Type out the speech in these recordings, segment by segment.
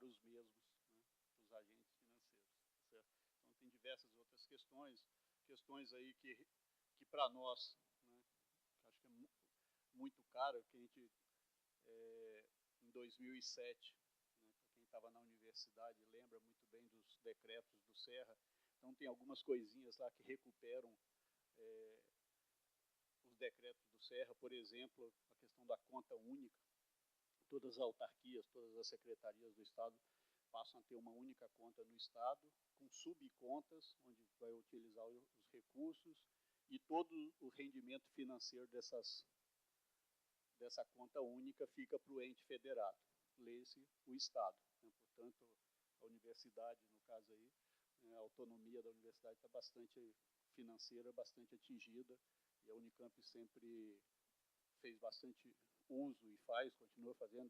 para os mesmos, né, os agentes financeiros. Certo? Então, tem diversas outras questões aí que para nós, né, que acho que é muito caro, que a gente, em 2007, né, para quem estava na universidade, lembra muito bem dos decretos do Serra. Então, tem algumas coisinhas lá que recuperam os decretos do Serra, por exemplo, a questão da conta única. Todas as autarquias, todas as secretarias do Estado passam a ter uma única conta no Estado, com subcontas, onde vai utilizar os recursos, e todo o rendimento financeiro dessa conta única fica para o ente federado, lê-se o Estado. Né? Portanto, a universidade, no caso aí, a autonomia da universidade está bastante financeira, bastante atingida, e a Unicamp sempre fez bastante uso e continua fazendo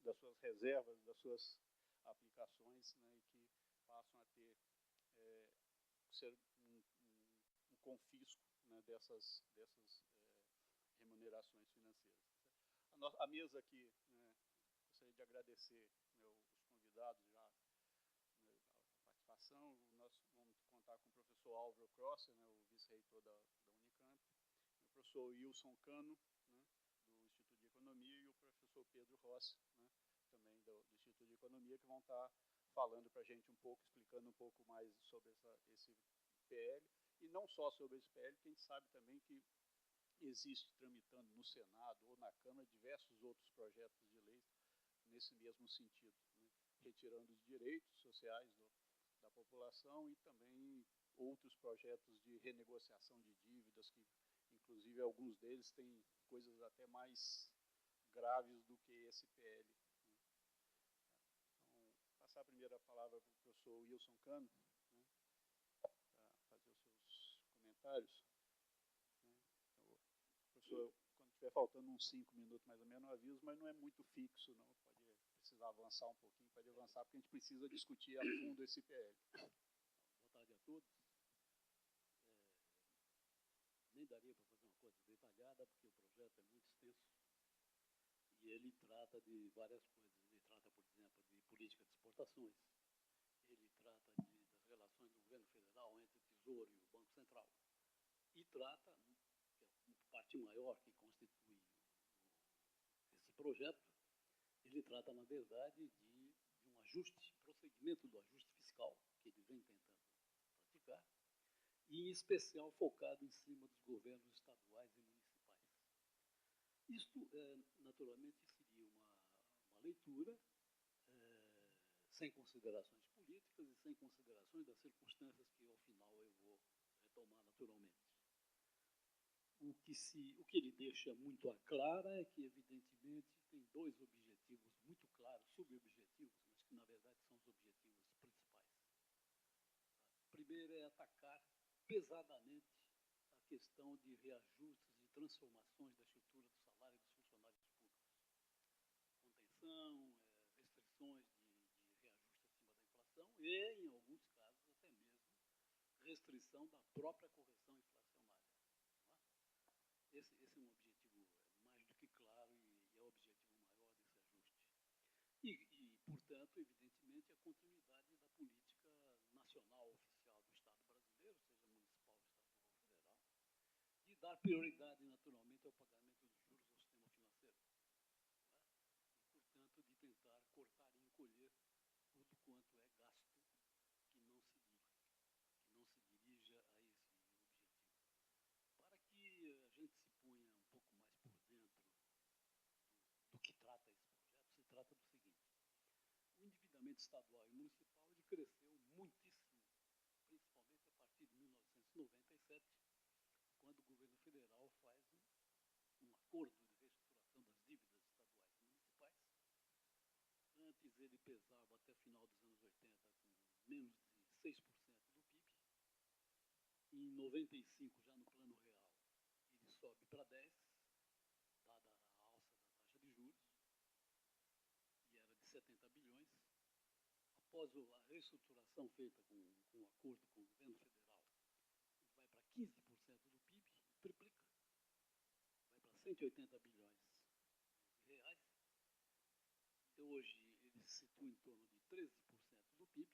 das suas reservas, das suas aplicações, né, e que passam a ter ser um confisco, né, dessas remunerações financeiras. A mesa aqui, né, gostaria de agradecer, né, os convidados já, né, a participação. Nós vamos contar com o professor Álvaro Crosser, né, o vice-reitor da Unicamp, o professor Wilson Cano, né, do Instituto de Economia, e o professor Pedro Rossi, né, também do Instituto de Economia, que vão estar falando para a gente um pouco, explicando um pouco mais sobre esse PL, e não só sobre esse PL, que a gente sabe também que existe tramitando no Senado ou na Câmara diversos outros projetos de lei nesse mesmo sentido, né, retirando os direitos sociais da população e também outros projetos de renegociação de dívidas, que inclusive alguns deles têm coisas até mais graves do que esse PL. Né. Então, passar a primeira palavra para o professor Wilson Cano, né, para fazer os seus comentários. Né. Então, professor, quando estiver faltando uns 5 minutos mais ou menos, eu aviso, mas não é muito fixo, não. Pode precisar avançar um pouquinho, pode avançar, porque a gente precisa discutir a fundo esse PL. Boa tarde a todos. Nem daria para fazer uma coisa detalhada, porque o projeto é muito extenso e ele trata de várias coisas. Ele trata, por exemplo, de política de exportações, ele trata das relações do governo federal entre o Tesouro e o Banco Central, e trata, que é a parte maior que constitui esse projeto, ele trata, na verdade, de um ajuste, prosseguimento do ajuste fiscal, que ele vem tentando praticar, e em especial focado em cima dos governos estaduais e municipais. Isto, naturalmente, seria uma leitura sem considerações políticas e sem considerações das circunstâncias que, ao final, eu vou retomar naturalmente. O que ele deixa muito a clara é que, evidentemente, tem dois objetivos muito claros, subobjetivos, mas que, na verdade, são os objetivos principais. O primeiro é atacar pesadamente a questão de reajustes e transformações da estrutura do salário dos funcionários públicos. Contenção, restrições de reajuste acima da inflação e, em alguns casos, até mesmo restrição da própria correção inflacionária. Esse é um objetivo mais do que claro e é o objetivo maior desse ajuste. E, portanto, evidentemente, a continuidade da política nacional oficial do Estado brasileiro, seja municipal, estadual ou federal, de dar prioridade, naturalmente, ao pagamento dos juros ao sistema financeiro. Né? E, portanto, de tentar cortar e encolher tudo quanto é gasto que não se dirija a esse objetivo. Para que a gente se ponha um pouco mais por dentro do que trata esse projeto, se trata do seguinte: o endividamento estadual e municipal ele cresceu muitíssimo, principalmente a partir de 1997, quando o governo federal faz um acordo de reestruturação das dívidas estaduais e municipais. Antes ele pesava até o final dos anos 80 com menos de 6% do PIB. Em 95, já no plano real, ele sobe para 10%, dada a alça da taxa de juros, e era de 70 bilhões. Após a reestruturação feita com um acordo com o governo federal, ele vai para 15% do PIB, triplica, vai para 180 bilhões de reais. E hoje ele situa em torno de 13% do PIB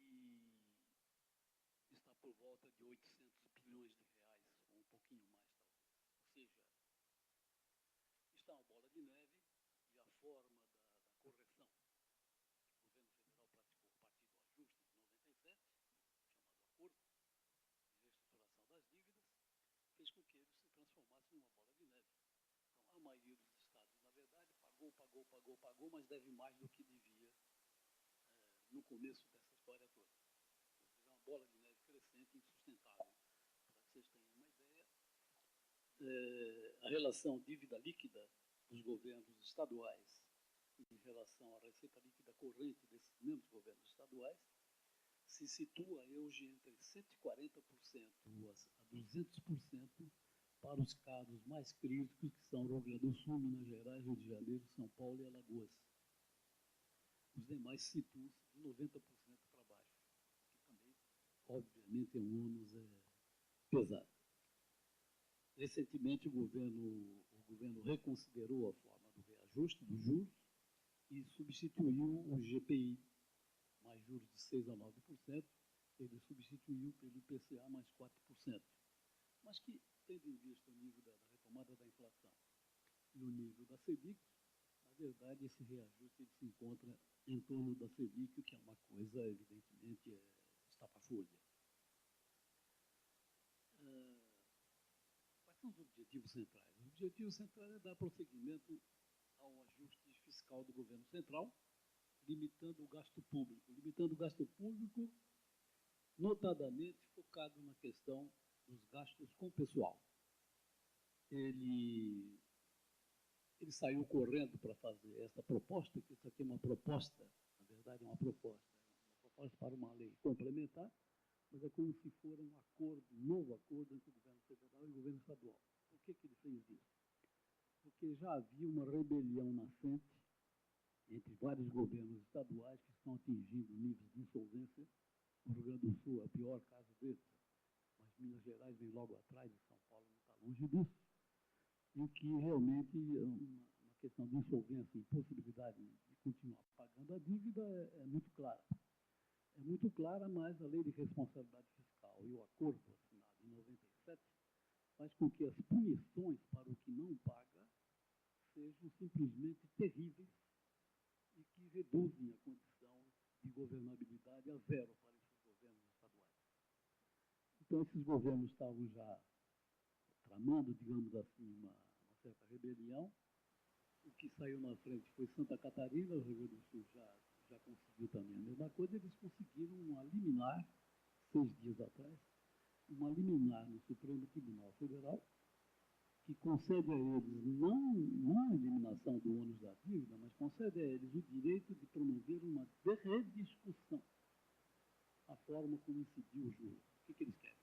e está por volta de 800 bilhões de reais, ou um pouquinho mais, talvez. Ou seja, está uma bola de neve e a forma da correção que o governo federal praticou a partir do ajuste de 97, chamado Acordo de Reestruturação das Dívidas, fez com que ele se transformasse numa bola de neve. Então, a maioria dos estados, na verdade, pagou, mas deve mais do que devia no começo dessa história toda. Ou seja, é uma bola de neve crescente, insustentável. Para que vocês tenham uma ideia, a relação dívida líquida dos governos estaduais em relação à receita líquida corrente desses mesmos governos estaduais se situa hoje entre 140% a 200% para os casos mais críticos, que são Rio Grande do Sul, Minas Gerais, Rio de Janeiro, São Paulo e Alagoas. Os demais situam-se de 90% para baixo, que também, obviamente, é um ônus pesado. Recentemente, o governo reconsiderou a forma do reajuste dos juros e substituiu o GPI, mais juros de 6% a 9%, ele substituiu pelo IPCA mais 4%. Mas que, tendo em vista o nível da retomada da inflação e o nível da Selic, na verdade, esse reajuste ele se encontra em torno da Selic, que é uma coisa, evidentemente, estapafúrdia. Quais são os objetivos centrais? O objetivo central é dar prosseguimento ao ajuste fiscal do governo central, limitando o gasto público, notadamente focado na questão dos gastos com o pessoal. Ele saiu correndo para fazer essa proposta, que isso aqui é uma proposta, na verdade é uma proposta para uma lei complementar, mas é como se for um acordo, um novo acordo entre o governo federal e o governo estadual. Por que ele fez isso? Porque já havia uma rebelião nascente entre vários governos estaduais que estão atingindo níveis de insolvência. O Rio Grande do Sul é o pior caso desse, mas Minas Gerais vem logo atrás e São Paulo não está longe disso, em que realmente uma questão de insolvência e impossibilidade de continuar pagando a dívida é muito clara. É muito clara, mas a Lei de Responsabilidade Fiscal e o acordo assinado em 97 faz com que as punições para o que não paga sejam simplesmente terríveis e que reduzem a condição de governabilidade a zero para esses governos estaduais. Então, esses governos estavam já tramando, digamos assim, uma certa rebelião. O que saiu na frente foi Santa Catarina, o Rio Grande do Sul já conseguiu também a mesma coisa. Eles conseguiram uma liminar, 6 dias atrás, uma liminar no Supremo Tribunal Federal, que concede a eles não a eliminação do ônus da dívida, mas concede a eles o direito de promover uma rediscussão a forma como incidiu os juros. O que eles querem?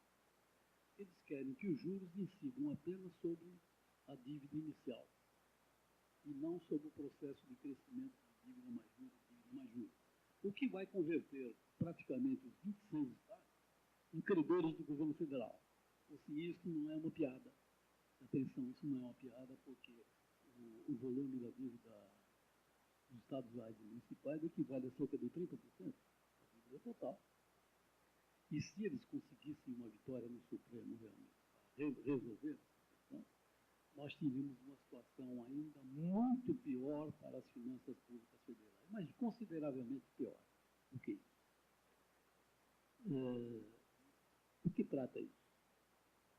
Eles querem que os juros incidam apenas sobre a dívida inicial e não sobre o processo de crescimento de dívida mais juros, o que vai converter praticamente os 26 estados em credores do governo federal. Ou se isso não é uma piada. Atenção, isso não é uma piada, porque o volume da dívida dos estaduais e municipais equivale a cerca de 30% da dívida total. E se eles conseguissem uma vitória no Supremo realmente para resolver essa questão, nós teríamos uma situação ainda muito pior para as finanças públicas federais, mas consideravelmente pior do que isso. O que trata isso?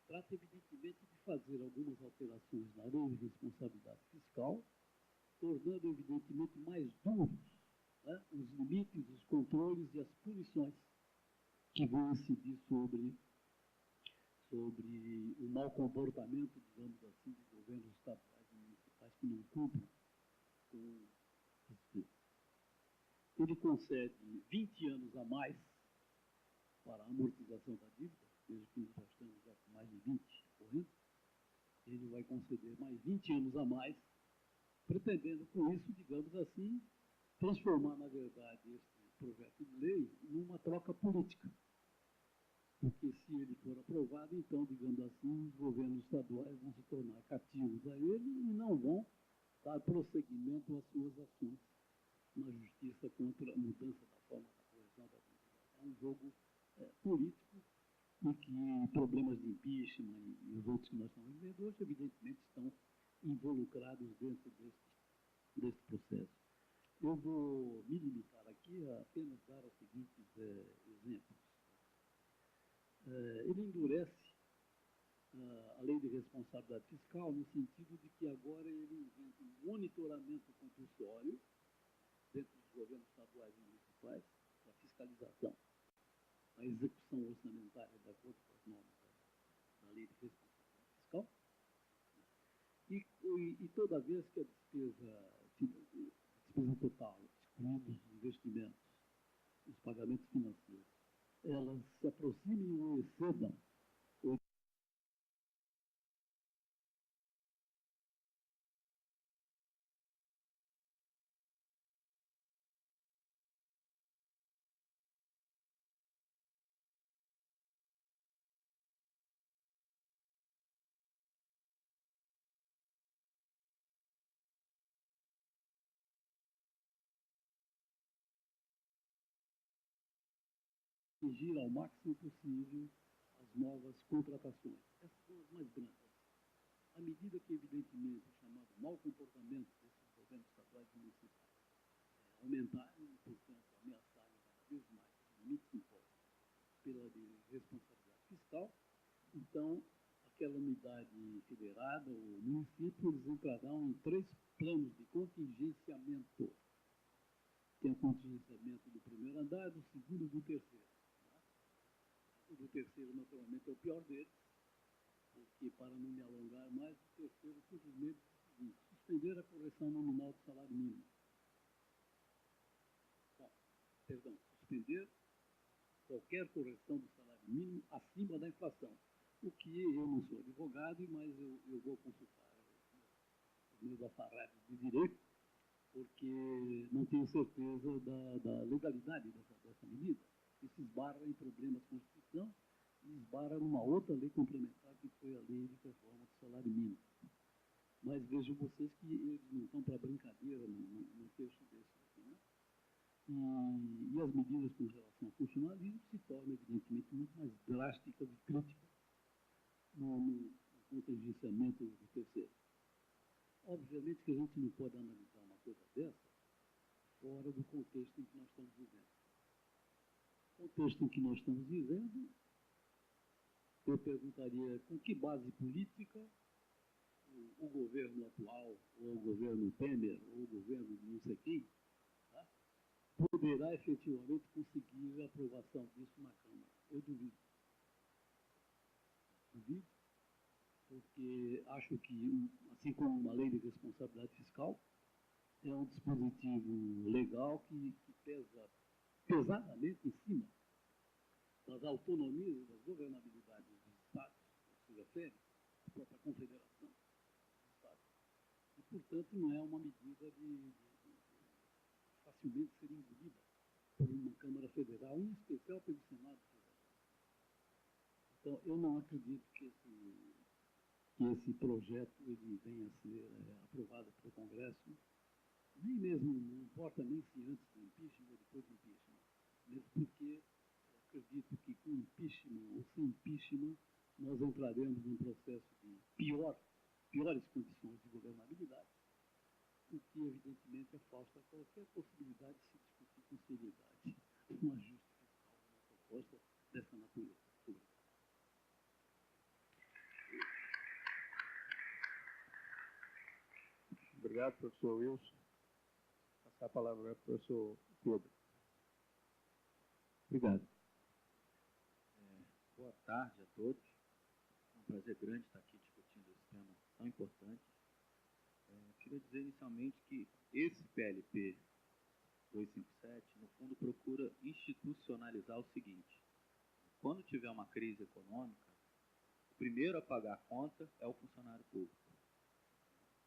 Trata, evidentemente, de fazer algumas alterações na lei de responsabilidade fiscal, tornando, evidentemente, mais duros, né, os limites, os controles e as punições que vão incidir sobre o mau comportamento, digamos assim, de governos estaduais e municipais que não cumprem com as despesas. Ele concede 20 anos a mais para a amortização da dívida, desde que nós já estamos com mais de 20 correndo, ele vai conceder mais 20 anos a mais, pretendendo com isso, digamos assim, transformar, na verdade, esse projeto de lei numa troca política. Porque se ele for aprovado, então, digamos assim, os governos estaduais vão se tornar cativos a ele e não vão dar prosseguimento às suas ações na justiça contra a mudança da forma da correção da administração. É um jogo político e que problemas de impeachment e os outros que nós estamos vivendo hoje, evidentemente, estão involucrados dentro deste processo. Eu vou me limitar aqui a apenas dar os seguintes exemplos. Ele endurece a lei de responsabilidade fiscal no sentido de que agora ele inventa um monitoramento compulsório dentro dos governos estaduais e municipais para fiscalização, a execução orçamentária de acordo com as normas da lei de responsabilidade fiscal. E toda vez que a despesa total, excluindo os investimentos, os pagamentos financeiros, elas se aproximem ou excedam atingir ao máximo possível as novas contratações. Essas são as mais brandas. À medida que, evidentemente, o chamado mau comportamento desses governos estaduais e municipais aumentarem e, portanto, ameaçarem cada vez mais os limites impostos pela responsabilidade fiscal, então, aquela unidade federada, o município, eles entrarão em 3 planos de contingenciamento. Tem o contingenciamento do primeiro andar, do segundo e do terceiro. O do terceiro, naturalmente, é o pior deles, porque, para não me alongar mais, o terceiro simplesmente é o seguinte: suspender a correção nominal do salário mínimo. Bom, perdão, suspender qualquer correção do salário mínimo acima da inflação. O que eu não sou advogado, mas eu vou consultar os meus afarrados de direito, porque não tenho certeza da legalidade dessa medida. Isso esbarra em problemas de Constituição e esbarra numa outra lei complementar, que foi a lei de reforma do salário mínimo. Mas vejam vocês que eles não estão para brincadeira num texto desse aqui, né? E as medidas com relação ao funcionalismo se tornam, evidentemente, muito mais drásticas e críticas no contingenciamento do terceiro. Obviamente que a gente não pode analisar uma coisa dessa fora do contexto em que nós estamos vivendo. O contexto em que nós estamos vivendo, eu perguntaria com que base política o governo atual, ou o governo Temer, ou o governo de não sei quem, tá, poderá efetivamente conseguir a aprovação disso na Câmara. Eu duvido. Duvido, porque acho que, assim como uma lei de responsabilidade fiscal, é um dispositivo legal que pesa pesadamente em cima das autonomias e das governabilidades dos Estados, que se refere à própria confederação dos Estados, e, portanto, não é uma medida de facilmente ser engolida por uma Câmara Federal, em especial pelo Senado Federal. Então, eu não acredito que esse projeto ele venha a ser aprovado pelo Congresso, nem mesmo, não importa nem se antes do impeachment ou depois do impeachment, mesmo porque acredito que com impeachment ou sem impeachment nós entraremos num processo de piores condições de governabilidade, o que evidentemente afasta qualquer possibilidade de se discutir com seriedade um ajuste fiscal, uma proposta dessa natureza. Obrigado, professor Wilson. Passar a palavra agora para o professor Pedro. Obrigado. Boa tarde a todos. É um prazer grande estar aqui discutindo esse tema tão importante. Queria dizer inicialmente que esse PLP 257, no fundo, procura institucionalizar o seguinte: quando tiver uma crise econômica, o primeiro a pagar a conta é o funcionário público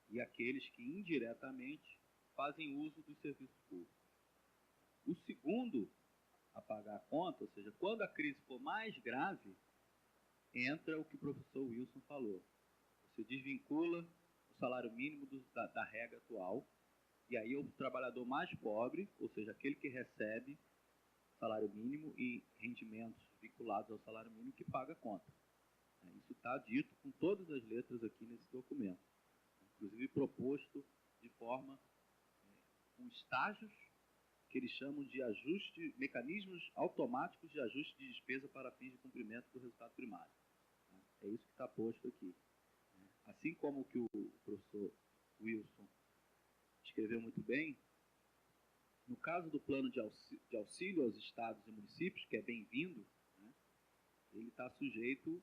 e aqueles que indiretamente fazem uso dos serviços públicos. O segundo a pagar a conta, ou seja, quando a crise for mais grave, entra o que o professor Wilson falou. Você desvincula o salário mínimo da regra atual E aí é o trabalhador mais pobre, ou seja, aquele que recebe salário mínimo e rendimentos vinculados ao salário mínimo, que paga a conta. Isso está dito com todas as letras aqui nesse documento. Inclusive proposto de forma com estágios que eles chamam de ajuste, mecanismos automáticos de ajuste de despesa para fins de cumprimento do resultado primário. É isso que está posto aqui. Assim como que o professor Wilson escreveu muito bem, no caso do plano de auxílio aos estados e municípios, que é bem-vindo, né, ele está sujeito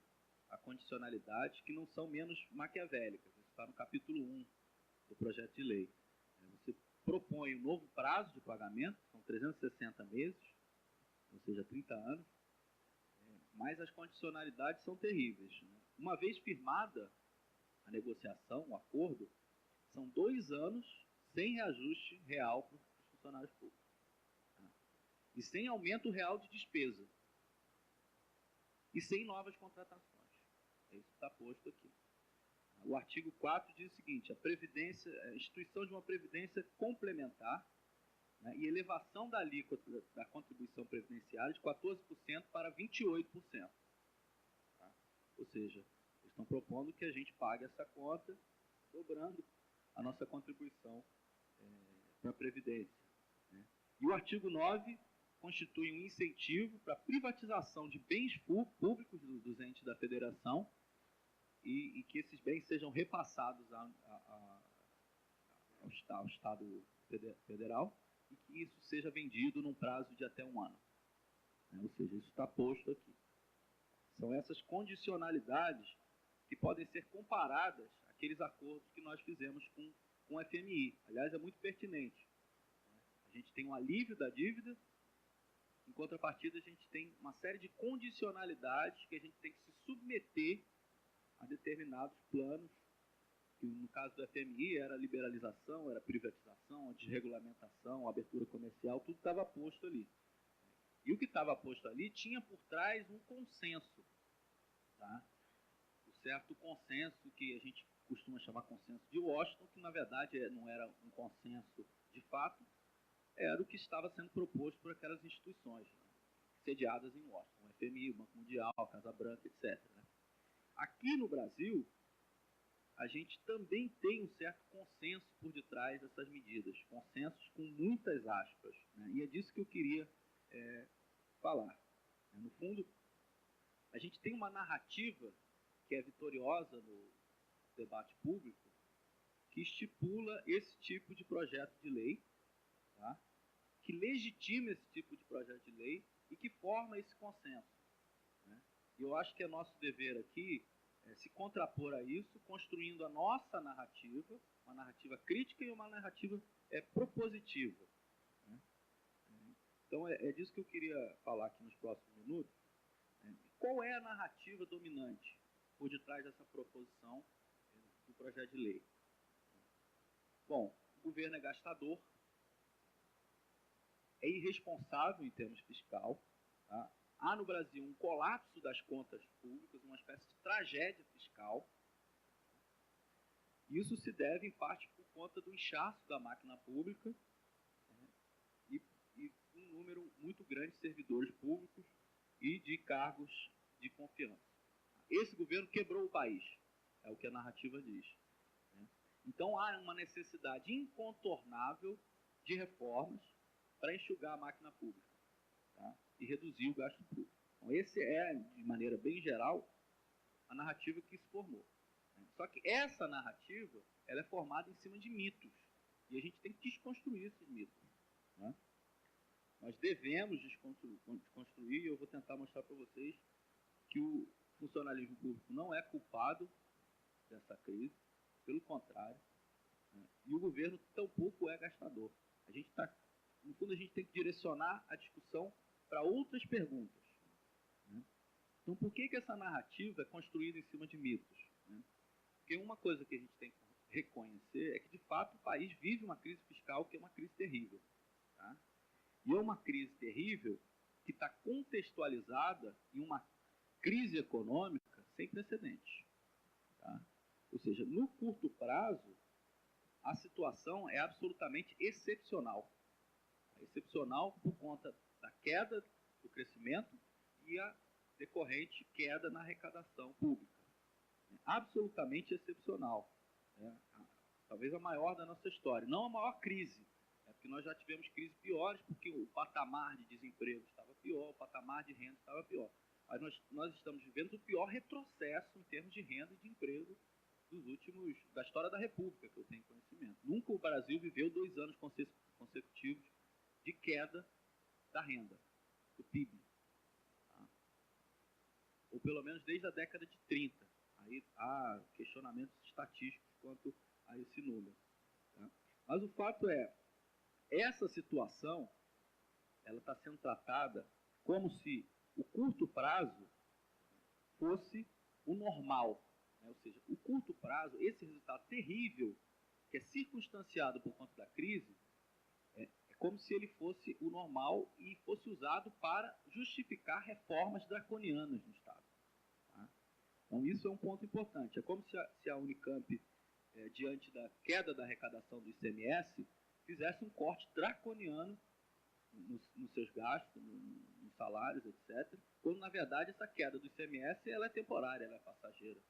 a condicionalidades que não são menos maquiavélicas. Isso está no capítulo 1 do projeto de lei. Você propõe um novo prazo de pagamento, são 360 meses, ou seja, 30 anos, mas as condicionalidades são terríveis. Uma vez firmada a negociação, o acordo, são 2 anos sem reajuste real para os funcionários públicos. E sem aumento real de despesa. E sem novas contratações. É isso que está posto aqui. O artigo 4 diz o seguinte: a instituição de uma previdência complementar, né, e elevação da alíquota da contribuição previdenciária de 14% para 28%. Tá? Ou seja, eles estão propondo que a gente pague essa conta, dobrando a nossa contribuição para a Previdência. Né? E o artigo 9 constitui um incentivo para a privatização de bens públicos dos entes da federação e que esses bens sejam repassados ao Estado federal e que isso seja vendido num prazo de até 1 ano. Ou seja, isso está posto aqui. São essas condicionalidades que podem ser comparadas àqueles acordos que nós fizemos com o FMI. Aliás, é muito pertinente. A gente tem um alívio da dívida, em contrapartida a gente tem uma série de condicionalidades que a gente tem que se submeter a determinados planos, que no caso do FMI era liberalização, era privatização, a desregulamentação, a abertura comercial, tudo estava posto ali. E o que estava posto ali tinha por trás um consenso. Tá? O certo consenso que a gente costuma chamar consenso de Washington, que na verdade não era um consenso de fato, era o que estava sendo proposto por aquelas instituições, né, sediadas em Washington, o FMI, o Banco Mundial, a Casa Branca, etc. Né? Aqui no Brasil, a gente também tem um certo consenso por detrás dessas medidas, consensos com muitas aspas, né? E é disso que eu queria falar. No fundo, a gente tem uma narrativa que é vitoriosa no debate público, que estipula esse tipo de projeto de lei, tá? Que legitima esse tipo de projeto de lei e que forma esse consenso. Né? E eu acho que é nosso dever aqui se contrapor a isso, construindo a nossa narrativa, uma narrativa crítica e uma narrativa propositiva. Né? Então, é disso que eu queria falar aqui nos próximos minutos. Qual é a narrativa dominante por detrás dessa proposição do projeto de lei? Bom, o governo é gastador, é irresponsável em termos fiscal. Tá? Há no Brasil um colapso das contas públicas, uma espécie de tragédia fiscal. Isso se deve, em parte, por conta do inchaço da máquina pública, né, e um número muito grande de servidores públicos e de cargos de confiança. Esse governo quebrou o país, é o que a narrativa diz. Né? Então há uma necessidade incontornável de reformas para enxugar a máquina pública, tá? E reduzir o gasto público. Então, esse é, de maneira bem geral, a narrativa que se formou. Só que essa narrativa ela é formada em cima de mitos. E a gente tem que desconstruir esses mitos. Né? Nós devemos desconstruir, e eu vou tentar mostrar para vocês que o funcionalismo público não é culpado dessa crise, pelo contrário. Né? E o governo tampouco é gastador. No fundo, a gente tem que direcionar a discussão para outras perguntas. Né? Então, por que essa narrativa é construída em cima de mitos? Né? Porque uma coisa que a gente tem que reconhecer é que, de fato, o país vive uma crise fiscal que é uma crise terrível. Tá? E é uma crise terrível que está contextualizada em uma crise econômica sem precedentes. Tá? Ou seja, no curto prazo, a situação é absolutamente excepcional. Excepcional por conta da queda do crescimento e a decorrente queda na arrecadação pública. Absolutamente excepcional. Talvez a maior da nossa história. Não a maior crise, porque nós já tivemos crises piores, porque o patamar de desemprego estava pior, o patamar de renda estava pior. Mas nós estamos vivendo o pior retrocesso em termos de renda e de emprego da história da República, que eu tenho conhecimento. Nunca o Brasil viveu 2 anos consecutivos de queda da renda, do PIB. Tá? Ou pelo menos desde a década de 30. Aí há questionamentos estatísticos quanto a esse número. Tá? Mas o fato é, essa situação ela está sendo tratada como se o curto prazo fosse o normal. Né? Ou seja, o curto prazo, esse resultado terrível, que é circunstanciado por conta da crise, é como se ele fosse o normal e fosse usado para justificar reformas draconianas no Estado. Tá? Então, isso é um ponto importante. É como se a Unicamp, diante da queda da arrecadação do ICMS, fizesse um corte draconiano nos seus gastos, nos salários, etc., quando, na verdade, essa queda do ICMS ela é temporária, ela é passageira.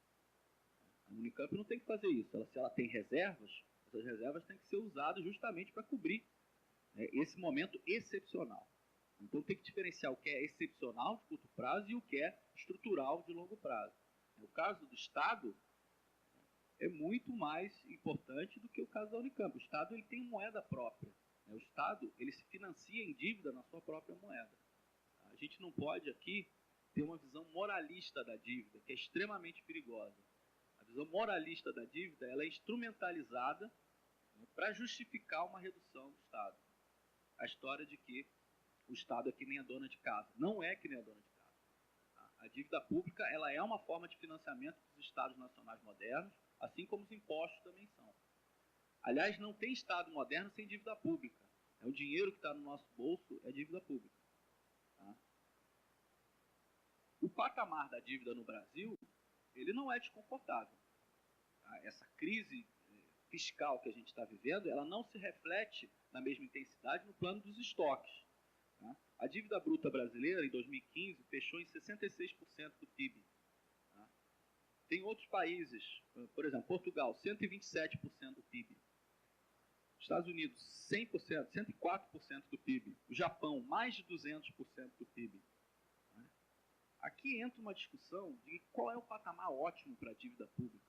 A Unicamp não tem que fazer isso. Se ela tem reservas, essas reservas têm que ser usadas justamente para cobrir esse momento excepcional. Então tem que diferenciar o que é excepcional de curto prazo e o que é estrutural de longo prazo. O caso do Estado é muito mais importante do que o caso da Unicamp. O Estado ele tem moeda própria. O Estado ele se financia em dívida na sua própria moeda. A gente não pode aqui ter uma visão moralista da dívida, que é extremamente perigosa. A visão moralista da dívida ela é instrumentalizada para justificar uma redução do Estado. A história de que o Estado é que nem a dona de casa. Não é que nem a dona de casa. A dívida pública ela é uma forma de financiamento dos Estados nacionais modernos, assim como os impostos também são. Aliás, não tem Estado moderno sem dívida pública. O dinheiro que está no nosso bolso é dívida pública. Tá? O patamar da dívida no Brasil, ele não é desconfortável. Tá? Essa crise fiscal que a gente está vivendo, ela não se reflete na mesma intensidade no plano dos estoques. Tá? A dívida bruta brasileira, em 2015, fechou em 66% do PIB. Tá? Tem outros países, por exemplo, Portugal, 127% do PIB. Estados Unidos, 100%, 104% do PIB. O Japão, mais de 200% do PIB. Tá? Aqui entra uma discussão de qual é o patamar ótimo para a dívida pública.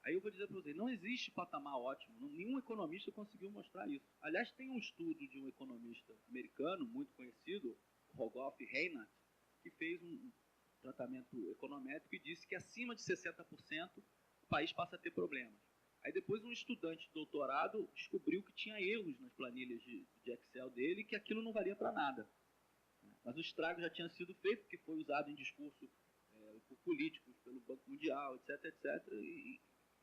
Aí eu vou dizer para vocês, não existe patamar ótimo, nenhum economista conseguiu mostrar isso. Aliás, tem um estudo de um economista americano, muito conhecido, Rogoff Reinhardt, que fez um tratamento econométrico e disse que acima de 60% o país passa a ter problemas. Aí depois um estudante de doutorado descobriu que tinha erros nas planilhas de Excel dele e que aquilo não valia para nada. Mas o estrago já tinha sido feito, porque foi usado em discurso por políticos, pelo Banco Mundial, etc, etc,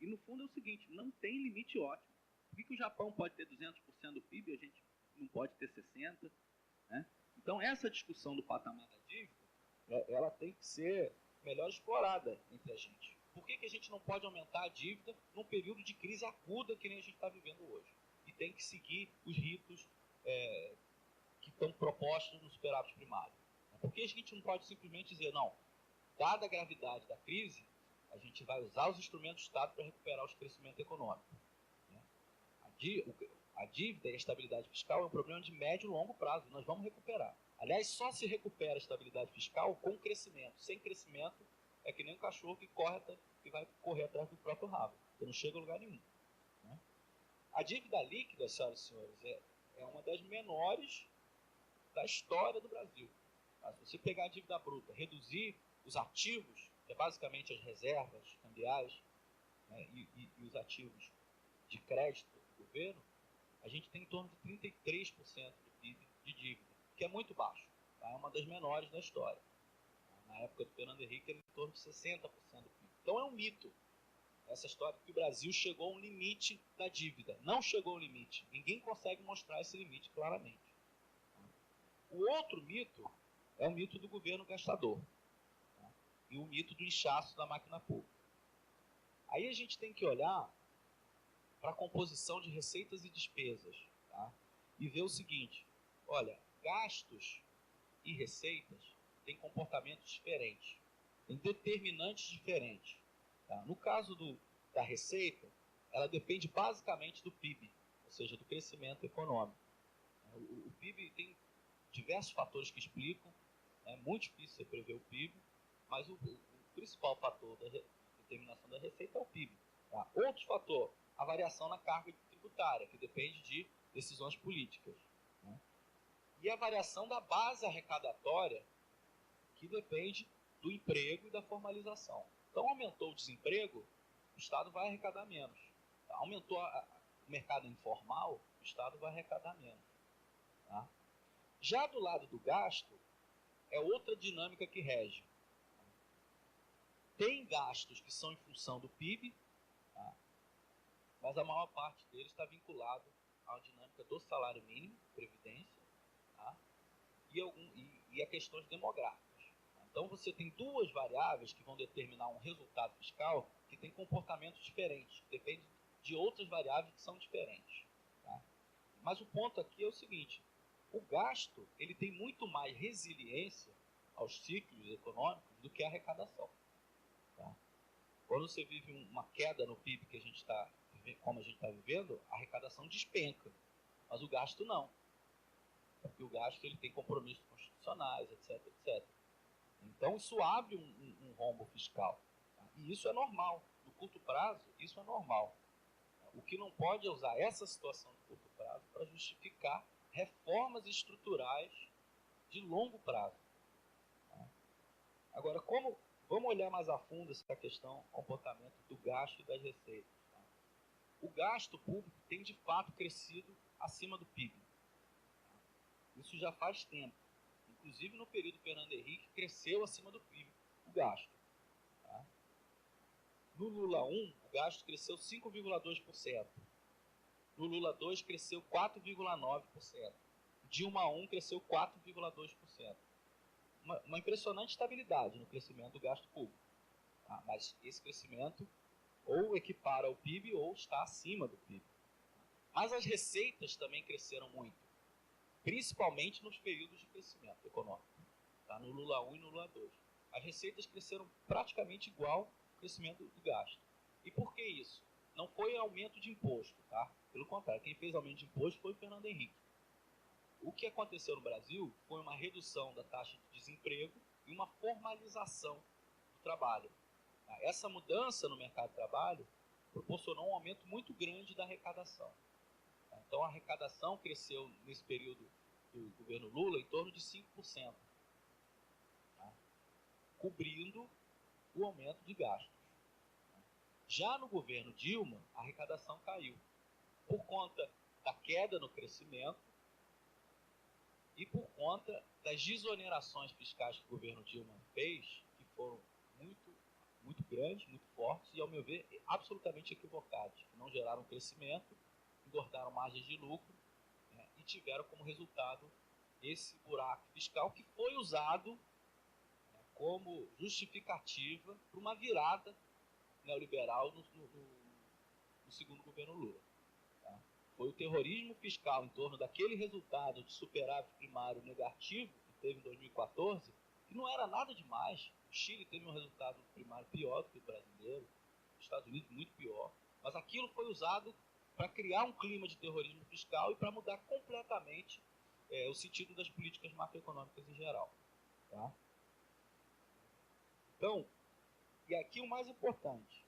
e no fundo é o seguinte, não tem limite ótimo. Por que o Japão pode ter 200% do PIB e a gente não pode ter 60%? Né? Então essa discussão do patamar da dívida, ela tem que ser melhor explorada entre a gente. Por que a gente não pode aumentar a dívida num período de crise aguda que nem a gente está vivendo hoje? E tem que seguir os ritos que estão propostos no superávit primário. Por que a gente não pode simplesmente dizer, não, dada a gravidade da crise, a gente vai usar os instrumentos do Estado para recuperar o crescimento econômico. A dívida e a estabilidade fiscal é um problema de médio e longo prazo. Nós vamos recuperar. Aliás, só se recupera a estabilidade fiscal com crescimento. Sem crescimento, é que nem um cachorro que vai correr atrás do próprio rabo. Você não chega a lugar nenhum. Né? A dívida líquida, senhoras e senhores, é uma das menores da história do Brasil. Tá? Se você pegar a dívida bruta, reduzir os ativos, que é basicamente as reservas cambiais, né, e os ativos de crédito do governo, a gente tem em torno de 33% do PIB de dívida, que é muito baixo. Tá? É uma das menores da história. Na época do Fernando Henrique, era em torno de 60% do PIB. Então é um mito essa história que o Brasil chegou a um limite da dívida. Não chegou ao limite. Ninguém consegue mostrar esse limite claramente. O outro mito é o mito do governo gastador. E o mito do inchaço da máquina pública. Aí a gente tem que olhar para a composição de receitas e despesas, tá? E ver o seguinte, olha, gastos e receitas têm comportamentos diferentes, têm determinantes diferentes. Tá? No caso da receita, ela depende basicamente do PIB, ou seja, do crescimento econômico. O PIB tem diversos fatores que explicam, é muito difícil você prever o PIB, mas o principal fator da determinação da receita é o PIB. Tá? Outro fator, a variação na carga tributária, que depende de decisões políticas. Né? E a variação da base arrecadatória, que depende do emprego e da formalização. Então, aumentou o desemprego, o Estado vai arrecadar menos. Tá? Aumentou o mercado informal, o Estado vai arrecadar menos. Tá? Já do lado do gasto, é outra dinâmica que rege. Tem gastos que são em função do PIB, tá? Mas a maior parte deles está vinculado à dinâmica do salário mínimo, previdência, tá? e a questões demográficas. Então você tem duas variáveis que vão determinar um resultado fiscal que tem comportamentos diferentes, depende de outras variáveis que são diferentes. Tá? Mas o ponto aqui é o seguinte, o gasto ele tem muito mais resiliência aos ciclos econômicos do que a arrecadação. Tá? Quando você vive uma queda no PIB que a gente está, como a gente está vivendo, a arrecadação despenca, mas o gasto não. Porque o gasto ele tem compromissos constitucionais, etc, etc. Então isso abre um rombo fiscal. Tá? E isso é normal. No curto prazo, isso é normal. O que não pode é usar essa situação de curto prazo para justificar reformas estruturais de longo prazo. Tá? Agora, vamos olhar mais a fundo essa questão, comportamento do gasto e das receitas. Tá? O gasto público tem de fato crescido acima do PIB. Tá? Isso já faz tempo. Inclusive no período Fernando Henrique, cresceu acima do PIB o gasto. Tá? No Lula 1, o gasto cresceu 5,2%. No Lula 2, cresceu 4,9%. Dilma 1 cresceu 4,2%. Uma impressionante estabilidade no crescimento do gasto público. Tá? Mas esse crescimento ou equipara ao PIB ou está acima do PIB. Mas as receitas também cresceram muito, principalmente nos períodos de crescimento econômico. Tá? No Lula 1 e no Lula 2. As receitas cresceram praticamente igual ao crescimento do gasto. E por que isso? Não foi aumento de imposto. Tá? Pelo contrário, quem fez aumento de imposto foi o Fernando Henrique. O que aconteceu no Brasil foi uma redução da taxa de desemprego e uma formalização do trabalho. Tá? Essa mudança no mercado de trabalho proporcionou um aumento muito grande da arrecadação. Tá? Então a arrecadação cresceu nesse período do governo Lula em torno de 5%, tá? Cobrindo o aumento de gastos. Tá? Já no governo Dilma, a arrecadação caiu por conta da queda no crescimento e por conta das desonerações fiscais que o governo Dilma fez, que foram muito grandes, muito fortes e, ao meu ver, absolutamente equivocadas, que não geraram crescimento, engordaram margens de lucro, né, e tiveram como resultado esse buraco fiscal que foi usado, né, como justificativa para uma virada neoliberal no segundo governo Lula. Tá? Foi o terrorismo fiscal em torno daquele resultado de superávit primário negativo que teve em 2014, que não era nada demais. O Chile teve um resultado primário pior do que o brasileiro, os Estados Unidos muito pior, mas aquilo foi usado para criar um clima de terrorismo fiscal e para mudar completamente o sentido das políticas macroeconômicas em geral. Tá? Então, e aqui o mais importante,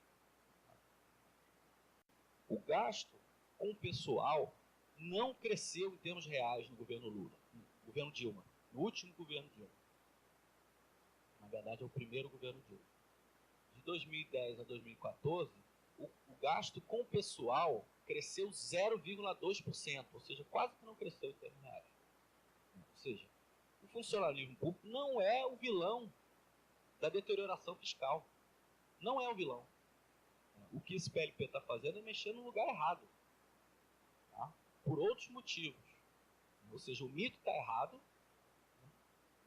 o gasto com o pessoal não cresceu em termos reais no governo Lula, no governo Dilma, no último governo Dilma. Na verdade, é o primeiro governo Dilma. De 2010 a 2014, o gasto com o pessoal cresceu 0,2%, ou seja, quase que não cresceu em termos reais. Ou seja, o funcionalismo público não é o vilão da deterioração fiscal. Não é o vilão. O que esse PLP está fazendo é mexer no lugar errado. Tá? Por outros motivos. Ou seja, o mito está errado, né?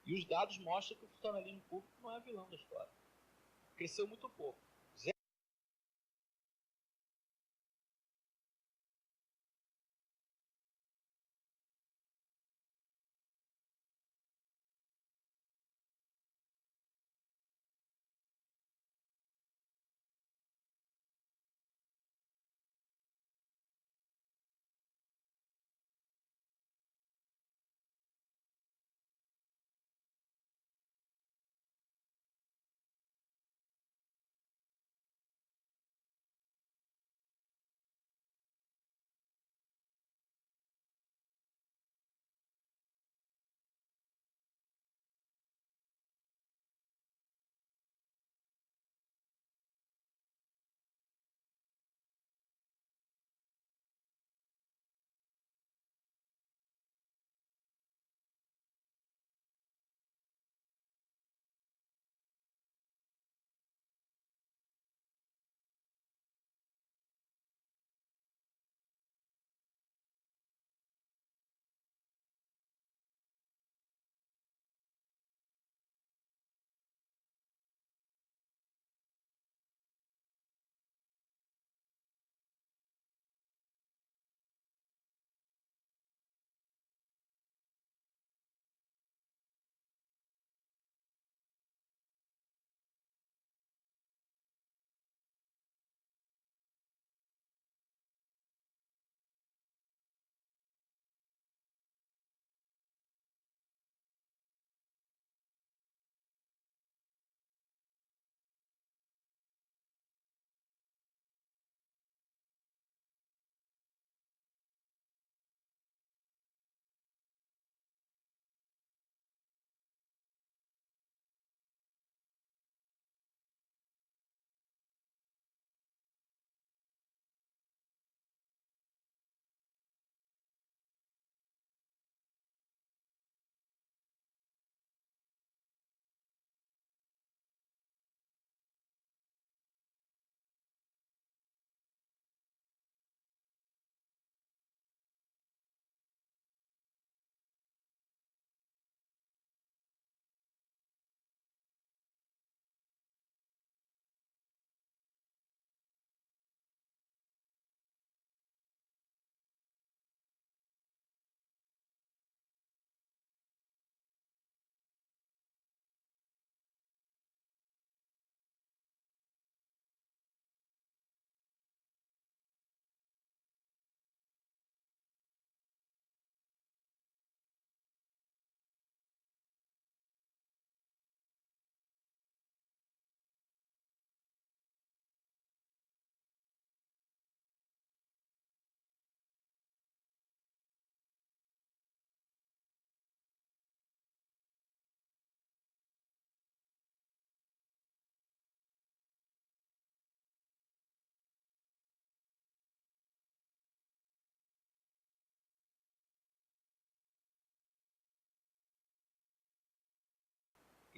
E os dados mostram que o funcionalismo público não é vilão da história. Cresceu muito pouco.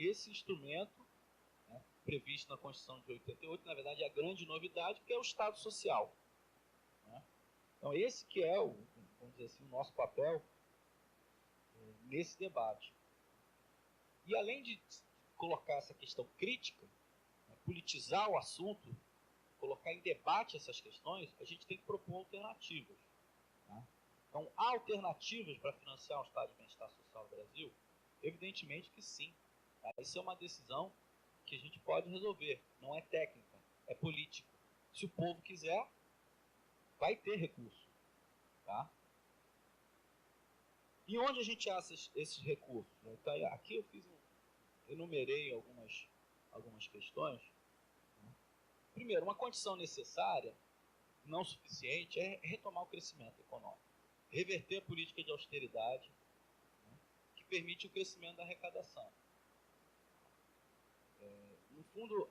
esse instrumento, né, previsto na Constituição de 88, na verdade é a grande novidade, que é o Estado Social. Né? Então esse que é, vamos dizer assim, o nosso papel nesse debate. E além de colocar essa questão crítica, né, politizar o assunto, colocar em debate essas questões, a gente tem que propor alternativas. Tá? Então, há alternativas para financiar o estado de bem-estar social no Brasil? Evidentemente que sim. Tá? Isso é uma decisão que a gente pode resolver. Não é técnica, é política. Se o povo quiser, vai ter recurso. Tá? E onde a gente acha esses recursos? Então, aqui eu enumerei algumas questões. Primeiro, uma condição necessária, não suficiente, é retomar o crescimento econômico. Reverter a política de austeridade, né, que permite o crescimento da arrecadação. No fundo,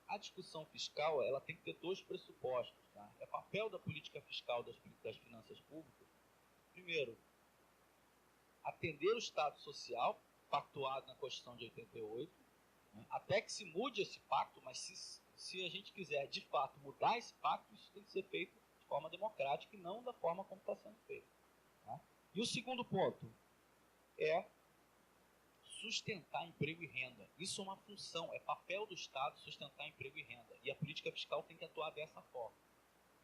a discussão fiscal ela tem que ter dois pressupostos. Tá? É papel da política fiscal das finanças públicas. Primeiro, atender o Estado Social, pactuado na Constituição de 88, né, até que se mude esse pacto, mas se a gente quiser, de fato, mudar esse pacto, isso tem que ser feito de forma democrática e não da forma como está sendo feito. Tá? E o segundo ponto é sustentar emprego e renda. Isso é uma função, é papel do Estado sustentar emprego e renda. E a política fiscal tem que atuar dessa forma.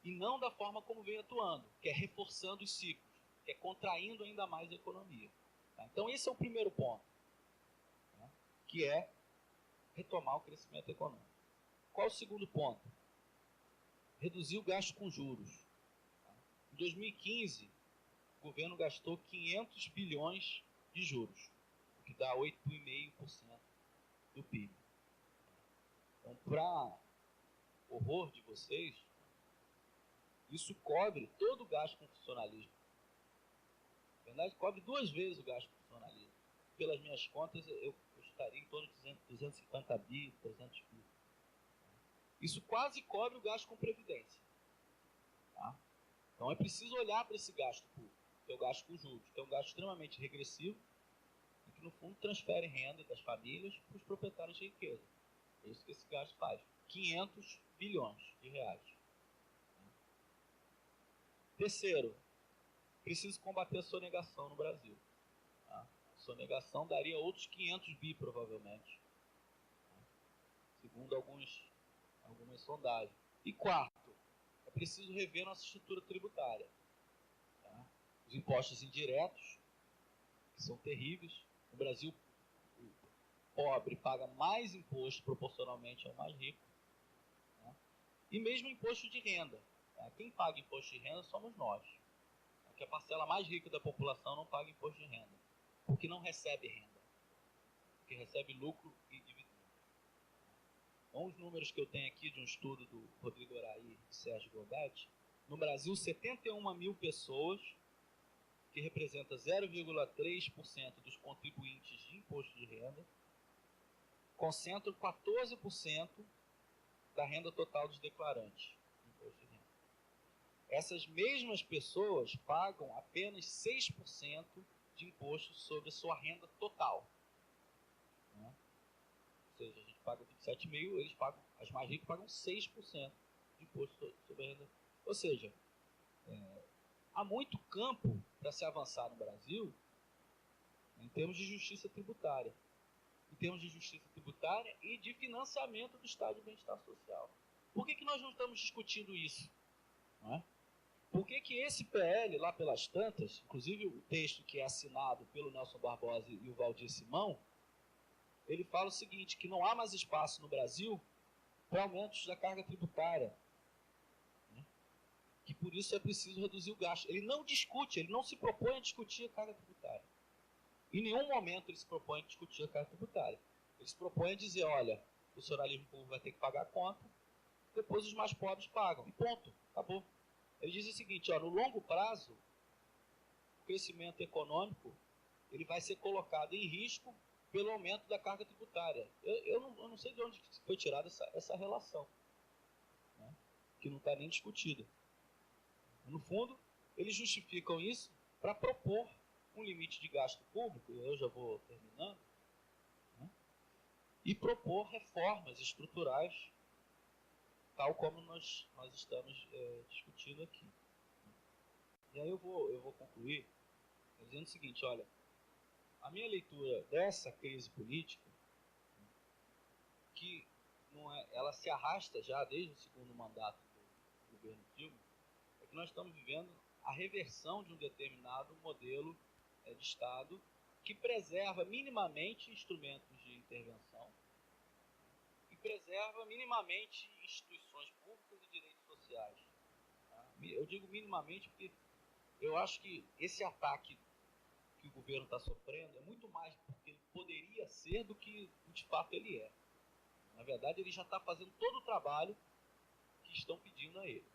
E não da forma como vem atuando, que é reforçando os ciclos, que é contraindo ainda mais a economia. Tá? Então esse é o primeiro ponto, né? Que é retomar o crescimento econômico. Qual o segundo ponto? Reduzir o gasto com juros. Em 2015, o governo gastou 500 bilhões de juros, o que dá 8,5% do PIB. Então, para horror de vocês, isso cobre todo o gasto com funcionalismo. Na verdade, cobre 2 vezes o gasto com funcionalismo. Pelas minhas contas, eu estaria em torno de 250 bi, 300 bi. Isso quase cobre o gasto com previdência. Tá? Então é preciso olhar para esse gasto público, que é o gasto com juros, que é um gasto extremamente regressivo e que, no fundo, transfere renda das famílias para os proprietários de riqueza. É isso que esse gasto faz. 500 bilhões de reais. Terceiro, preciso combater a sonegação no Brasil. Tá? A sonegação daria outros 500 bi, provavelmente, tá? Segundo algumas sondagens. E quarto, é preciso rever nossa estrutura tributária. Tá? Os impostos indiretos, que são terríveis. No Brasil, o pobre paga mais imposto proporcionalmente ao mais rico. Tá? E mesmo imposto de renda. Tá? Quem paga imposto de renda somos nós. Porque a parcela mais rica da população não paga imposto de renda. Porque não recebe renda. Porque recebe lucro e dividendos. Então, os números que eu tenho aqui de um estudo do Rodrigo Araí e Sérgio Gogatti, no Brasil, 71 mil pessoas, que representa 0,3% dos contribuintes de imposto de renda, concentram 14% da renda total dos declarantes de imposto de renda. Essas mesmas pessoas pagam apenas 6% de imposto sobre a sua renda total. Né? Ou seja, a gente paga 27 mil, eles pagam, as mais ricas pagam 6% de imposto sobre a renda. Ou seja, há muito campo para se avançar no Brasil em termos de justiça tributária. Em termos de justiça tributária e de financiamento do Estado de Bem-Estar Social. Por que nós não estamos discutindo isso? Não é? Por que esse PL, lá pelas tantas, inclusive o texto que é assinado pelo Nelson Barbosa e o Valdir Simão, ele fala o seguinte, que não há mais espaço no Brasil para aumentos da carga tributária. Né? Que por isso é preciso reduzir o gasto. Ele não discute, ele não se propõe a discutir a carga tributária. Em nenhum momento ele se propõe a discutir a carga tributária. Ele se propõe a dizer, olha, o funcionalismo público vai ter que pagar a conta, depois os mais pobres pagam. E ponto, acabou. Ele diz o seguinte, ó, no longo prazo, o crescimento econômico ele vai ser colocado em risco pelo aumento da carga tributária. Eu não sei de onde foi tirada essa relação, né, que não está nem discutida. No fundo, eles justificam isso para propor um limite de gasto público, e eu já vou terminando, né, e propor reformas estruturais, tal como nós estamos discutindo aqui. E aí eu vou concluir dizendo o seguinte: olha, a minha leitura dessa crise política, que não é, ela se arrasta já desde o segundo mandato do governo Dilma, é que nós estamos vivendo a reversão de um determinado modelo de Estado que preserva minimamente instrumentos de intervenção e preserva minimamente instituições públicas e direitos sociais. Tá? Eu digo minimamente porque eu acho que esse ataque que o governo está sofrendo é muito mais porque ele poderia ser do que de fato ele é. Na verdade, ele já está fazendo todo o trabalho que estão pedindo a ele.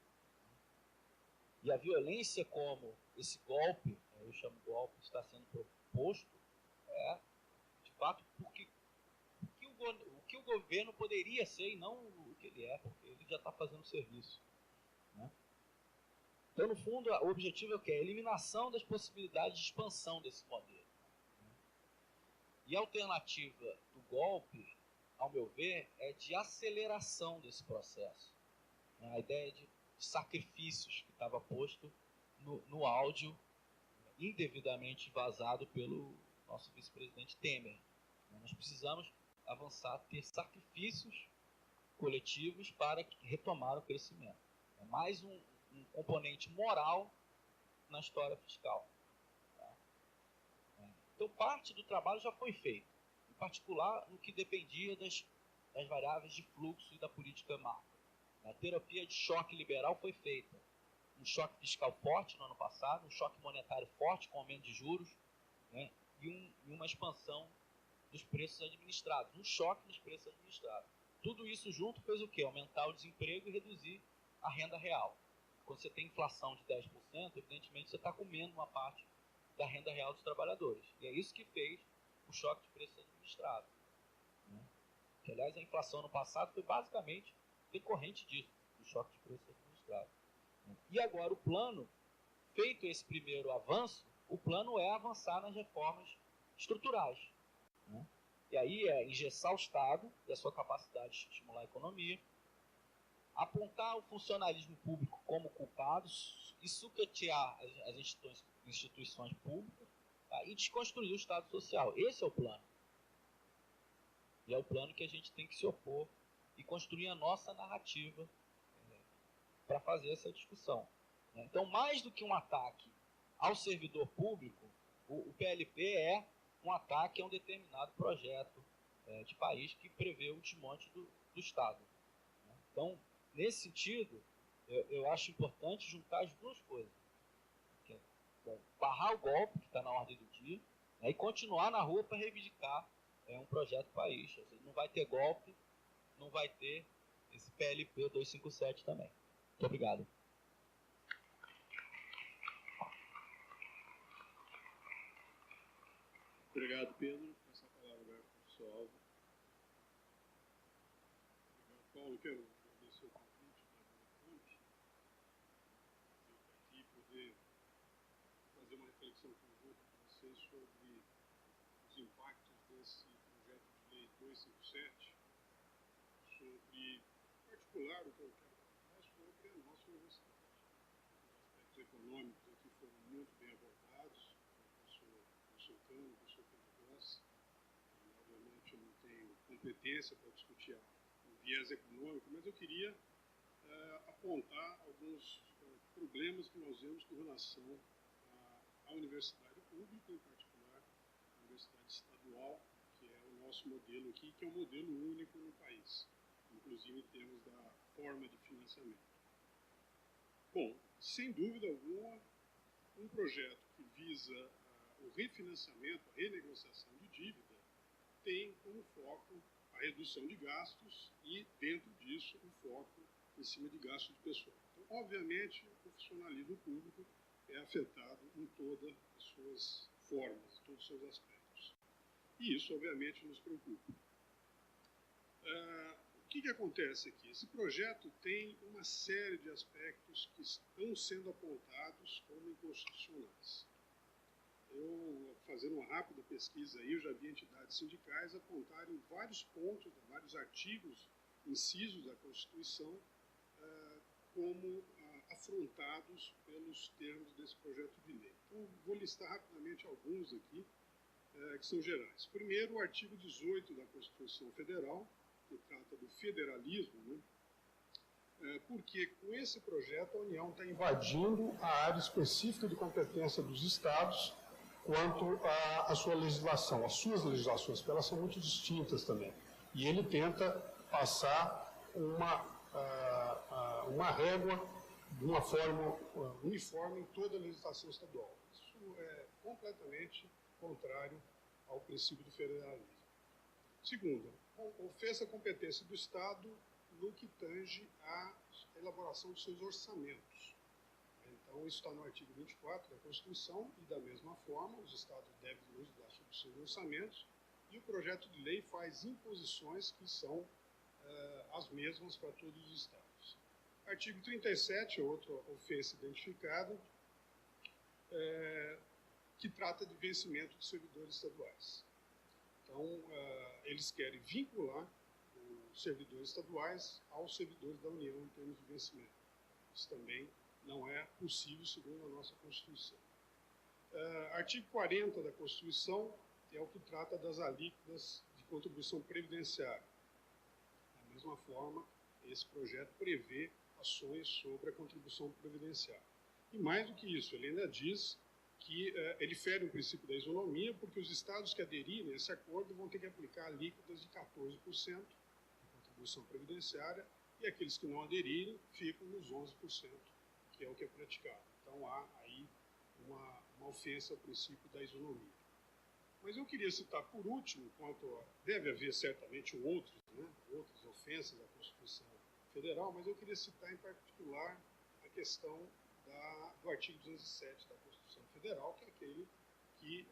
E a violência como esse golpe, eu chamo de golpe, está sendo proposto, de fato, porque o que o governo poderia ser e não o que ele é, porque ele já está fazendo o serviço. Né? Então, no fundo, o objetivo é o quê? A eliminação das possibilidades de expansão desse modelo. E a alternativa do golpe, ao meu ver, é de aceleração desse processo. A ideia de sacrifícios que estava posto no áudio indevidamente vazado pelo nosso vice-presidente Temer. Nós precisamos avançar, ter sacrifícios coletivos para retomar o crescimento. É mais um componente moral na história fiscal. Tá? Então, parte do trabalho já foi feito, em particular no que dependia das variáveis de fluxo e da política macro. A terapia de choque liberal foi feita. Um choque fiscal forte no ano passado, um choque monetário forte com aumento de juros, né, e uma expansão dos preços administrados, um choque nos preços administrados. Tudo isso junto fez o quê? Aumentar o desemprego e reduzir a renda real. Quando você tem inflação de 10%, evidentemente você está comendo uma parte da renda real dos trabalhadores. E é isso que fez o choque de preços administrados. Né? Que, aliás, a inflação no passado foi basicamente decorrente disso, do choque de preços administrados. E agora o plano, feito esse primeiro avanço, o plano é avançar nas reformas estruturais. Né? E aí é engessar o Estado e a sua capacidade de estimular a economia, apontar o funcionalismo público como culpado e sucatear as instituições públicas, tá? E desconstruir o Estado Social. Esse é o plano. E é o plano que a gente tem que se opor e construir a nossa narrativa para fazer essa discussão. Então, mais do que um ataque ao servidor público, o PLP é um ataque a um determinado projeto de país que prevê o desmonte do Estado. Então, nesse sentido, eu acho importante juntar as duas coisas. Que é, barrar o golpe, que está na ordem do dia, e continuar na rua para reivindicar um projeto país. Ou seja, não vai ter golpe, não vai ter esse PLP 257 também. Muito obrigado. Obrigado, Pedro. Essa palavra agora para o professor Álvaro. Obrigado, Paulo. Quero agradecer o convite da Fonte. Eu aqui poder fazer uma reflexão conjunta com vocês sobre os impactos desse projeto de lei 257, sobre, em particular, o que eu quero falar sobre a nossa universidade. Os aspectos econômicos aqui foram muito bem abordados, o professor Cano, o professor Pedro Rossi, e obviamente eu não tenho competência para discutir o viés econômico, mas eu queria apontar alguns problemas que nós vemos com relação à universidade pública, em particular a universidade estadual, que é o nosso modelo aqui, que é um modelo único no país, inclusive em termos da forma de financiamento. Bom, sem dúvida alguma, um projeto que visa o refinanciamento, a renegociação de dívida, tem como foco a redução de gastos e, dentro disso, o foco em cima de gastos de pessoal. Então, obviamente, o funcionalismo público é afetado em todas as suas formas, em todos os seus aspectos. E isso, obviamente, nos preocupa. O que acontece aqui? Esse projeto tem uma série de aspectos que estão sendo apontados como inconstitucionais. eu, fazendo uma rápida pesquisa aí, eu já vi entidades sindicais apontarem vários pontos, vários artigos, incisos da Constituição, como afrontados pelos termos desse projeto de lei. Então, vou listar rapidamente alguns aqui, que são gerais. Primeiro, o artigo 18 da Constituição Federal, que trata do federalismo, né? Porque com esse projeto a União está invadindo a área específica de competência dos estados quanto à sua legislação, as suas legislações, porque elas são muito distintas também. E ele tenta passar uma régua de uma forma uniforme em toda a legislação estadual. Isso é completamente contrário ao princípio do federalismo. Segundo, ofensa a competência do Estado no que tange à elaboração dos seus orçamentos. Então, isso está no artigo 24 da Constituição, e da mesma forma, os Estados devem legislar sobre os seus orçamentos, e o projeto de lei faz imposições que são as mesmas para todos os Estados. Artigo 37, outra ofensa identificada, que trata de vencimento de servidores estaduais. Então, eles querem vincular os servidores estaduais aos servidores da União em termos de vencimento. Isso também não é possível segundo a nossa Constituição. Artigo 40 da Constituição é o que trata das alíquotas de contribuição previdenciária. Da mesma forma, esse projeto prevê ações sobre a contribuição previdenciária. E mais do que isso, ele ainda diz que ele fere o princípio da isonomia, porque os estados que aderirem a esse acordo vão ter que aplicar alíquotas de 14% de contribuição previdenciária, e aqueles que não aderirem ficam nos 11%, que é o que é praticado. Então há aí uma ofensa ao princípio da isonomia. Mas eu queria citar por último, deve haver certamente outras ofensas à Constituição Federal, mas eu queria citar em particular a questão do artigo 207 da Constituição Federal, que é aquele que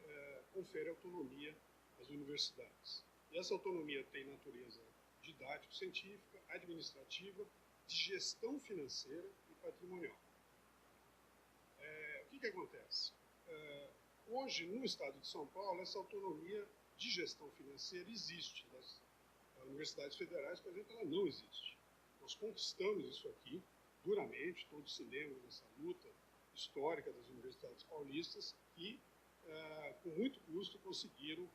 confere autonomia às universidades. E essa autonomia tem natureza didático-científica, administrativa, de gestão financeira e patrimonial. O que acontece? Hoje, no estado de São Paulo, essa autonomia de gestão financeira existe. Nas universidades federais, por exemplo, ela não existe. Nós conquistamos isso aqui duramente, todos se lembram dessa luta histórica das universidades paulistas, que, com muito custo, conseguiram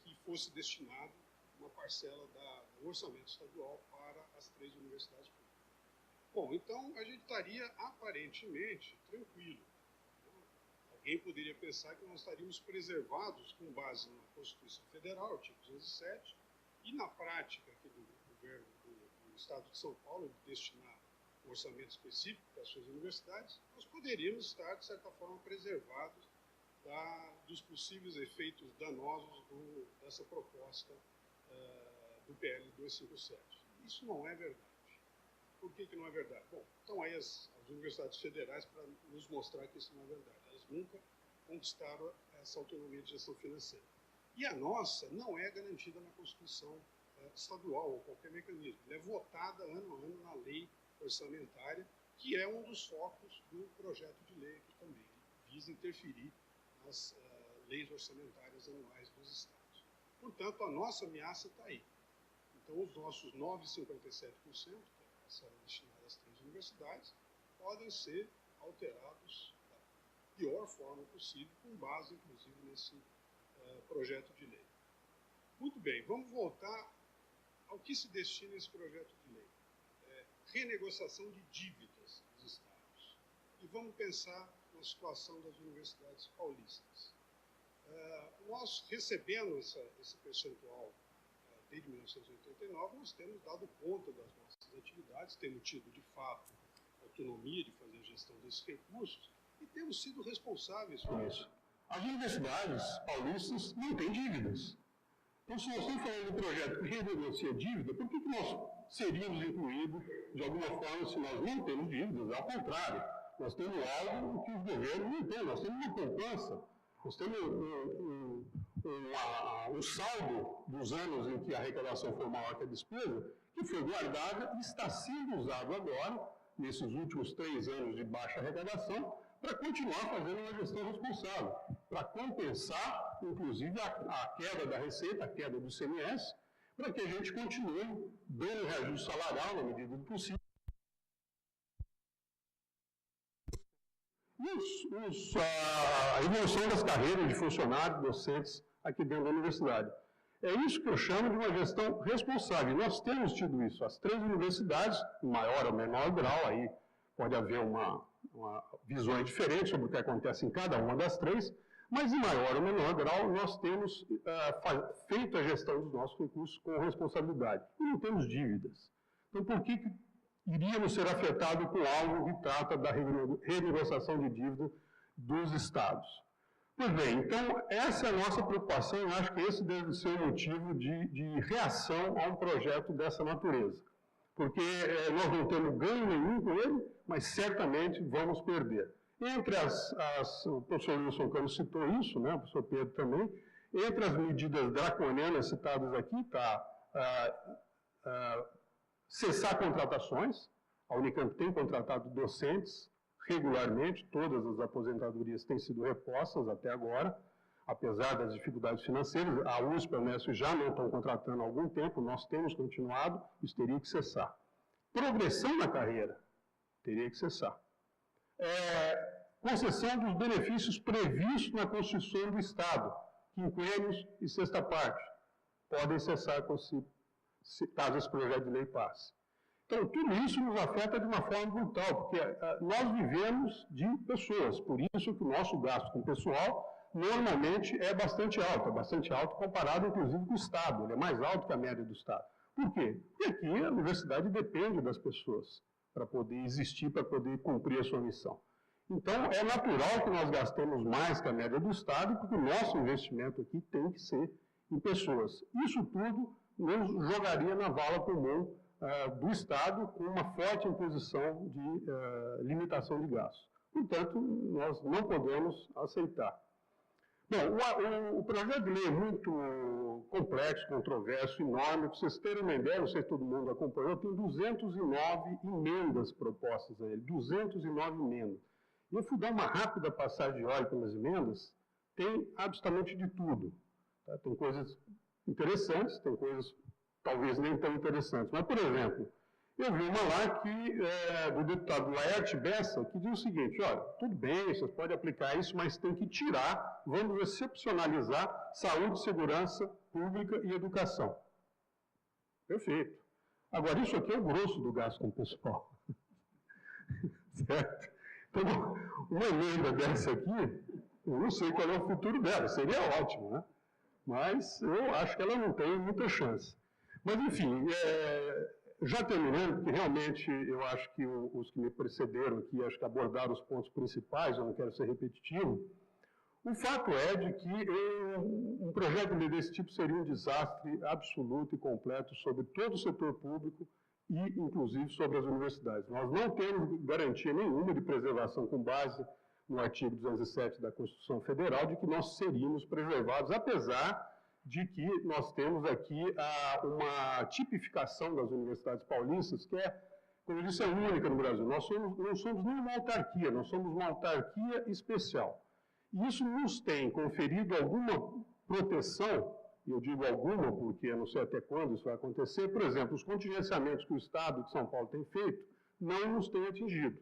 que fosse destinado uma parcela do orçamento estadual para as 3 universidades públicas. Bom, então a gente estaria aparentemente tranquilo. Alguém poderia pensar que nós estaríamos preservados com base na Constituição Federal, artigo 207, e na prática aqui do governo do Estado de São Paulo, de destinar um orçamento específico para as suas universidades, nós poderíamos estar, de certa forma, preservados dos possíveis efeitos danosos dessa proposta do PL 257. Isso não é verdade. Por que não é verdade? Bom, estão aí as universidades federais para nos mostrar que isso não é verdade. Elas nunca conquistaram essa autonomia de gestão financeira. E a nossa não é garantida na Constituição estadual ou qualquer mecanismo. Ela é votada ano a ano na lei orçamentária, que é um dos focos do projeto de lei aqui também. Ele visa interferir nas leis orçamentárias anuais dos estados. Portanto, a nossa ameaça está aí. Então, os nossos 9,57%, que é a parcela destinada às 3 universidades, podem ser alterados da pior forma possível, com base, inclusive, nesse projeto de lei. Muito bem, vamos voltar ao que se destina esse projeto de lei. Renegociação de dívidas dos estados. E vamos pensar na situação das universidades paulistas. Nós, recebendo esse percentual desde 1989, nós temos dado conta das nossas atividades, temos tido, de fato, autonomia de fazer a gestão desses recursos e temos sido responsáveis por isso. As universidades paulistas não têm dívidas. Então, se nós estamos falando de um projeto que renegocia dívida, por que nós seríamos incluídos, de alguma forma, se nós não temos dívidas? Ao contrário, nós temos algo que os governos não têm, nós temos uma poupança, nós temos um saldo dos anos em que a arrecadação foi maior que a despesa, que foi guardada e está sendo usado agora, nesses últimos 3 anos de baixa arrecadação, para continuar fazendo uma gestão responsável, para compensar, inclusive, a queda da receita, a queda do ICMS, para que a gente continue dando reajuste salarial na medida do possível. A evolução das carreiras de funcionários, docentes aqui dentro da universidade. É isso que eu chamo de uma gestão responsável. Nós temos tido isso. As 3 universidades, em maior ou menor grau, aí pode haver uma visões diferentes sobre o que acontece em cada uma das 3, mas em maior ou menor grau nós temos feito a gestão dos nossos recursos com responsabilidade. E não temos dívidas. Então, por que iríamos ser afetados com algo que trata da renegociação de dívida dos estados? Pois bem, então, essa é a nossa preocupação, eu acho que esse deve ser o motivo de reação a um projeto dessa natureza. Porque nós não temos ganho nenhum com ele, mas certamente vamos perder. Entre o professor Wilson Campos citou isso, né, o professor Pedro também, entre as medidas draconianas citadas aqui está cessar contratações. A Unicamp tem contratado docentes regularmente, todas as aposentadorias têm sido repostas até agora, apesar das dificuldades financeiras. A USP e a Unesp já não estão contratando há algum tempo, nós temos continuado, isso teria que cessar. Progressão na carreira, teria que cessar. Concessão dos benefícios previstos na Constituição do Estado, quinquênios e sexta parte, podem cessar caso esse projeto de lei passe. Então, tudo isso nos afeta de uma forma brutal, porque nós vivemos de pessoas, por isso que o nosso gasto com o pessoal normalmente é bastante alto comparado, inclusive, com o Estado, ele é mais alto que a média do Estado. Por quê? Porque aqui a universidade depende das pessoas para poder existir, para poder cumprir a sua missão. Então, é natural que nós gastemos mais que a média do Estado, porque o nosso investimento aqui tem que ser em pessoas. Isso tudo nos jogaria na vala comum do Estado com uma forte imposição de limitação de gastos. Portanto, nós não podemos aceitar. Bom, o projeto de lei é muito complexo, controverso, enorme. Para vocês terem uma ideia, não sei se todo mundo acompanhou, tem 209 emendas propostas a ele, 209 emendas. E eu fui dar uma rápida passagem de olho pelas emendas, tem absolutamente de tudo. Tá? Tem coisas interessantes, tem coisas talvez nem tão interessantes. Mas, por exemplo, eu vi uma lá do deputado Laerte Bessa, que diz o seguinte: olha, tudo bem, vocês podem aplicar isso, mas tem que tirar, vamos excepcionalizar saúde, segurança pública e educação. Perfeito. Agora, isso aqui é o grosso do gasto com o pessoal. Certo? Então, uma emenda dessa aqui, eu não sei qual é o futuro dela, seria ótimo, né? Mas eu acho que ela não tem muita chance. Mas, enfim, já terminando, porque realmente eu acho que os que me precederam aqui, acho que abordaram os pontos principais, eu não quero ser repetitivo. O fato é de que um projeto de lei desse tipo seria um desastre absoluto e completo sobre todo o setor público e, inclusive, sobre as universidades. Nós não temos garantia nenhuma de preservação com base no artigo 207 da Constituição Federal de que nós seríamos preservados, apesar de que nós temos aqui uma tipificação das universidades paulistas, que como eu disse, é única no Brasil. Nós não somos nem uma autarquia, nós somos uma autarquia especial. E isso nos tem conferido alguma proteção, e eu digo alguma porque eu não sei até quando isso vai acontecer. Por exemplo, os contingenciamentos que o Estado de São Paulo tem feito não nos tem atingido.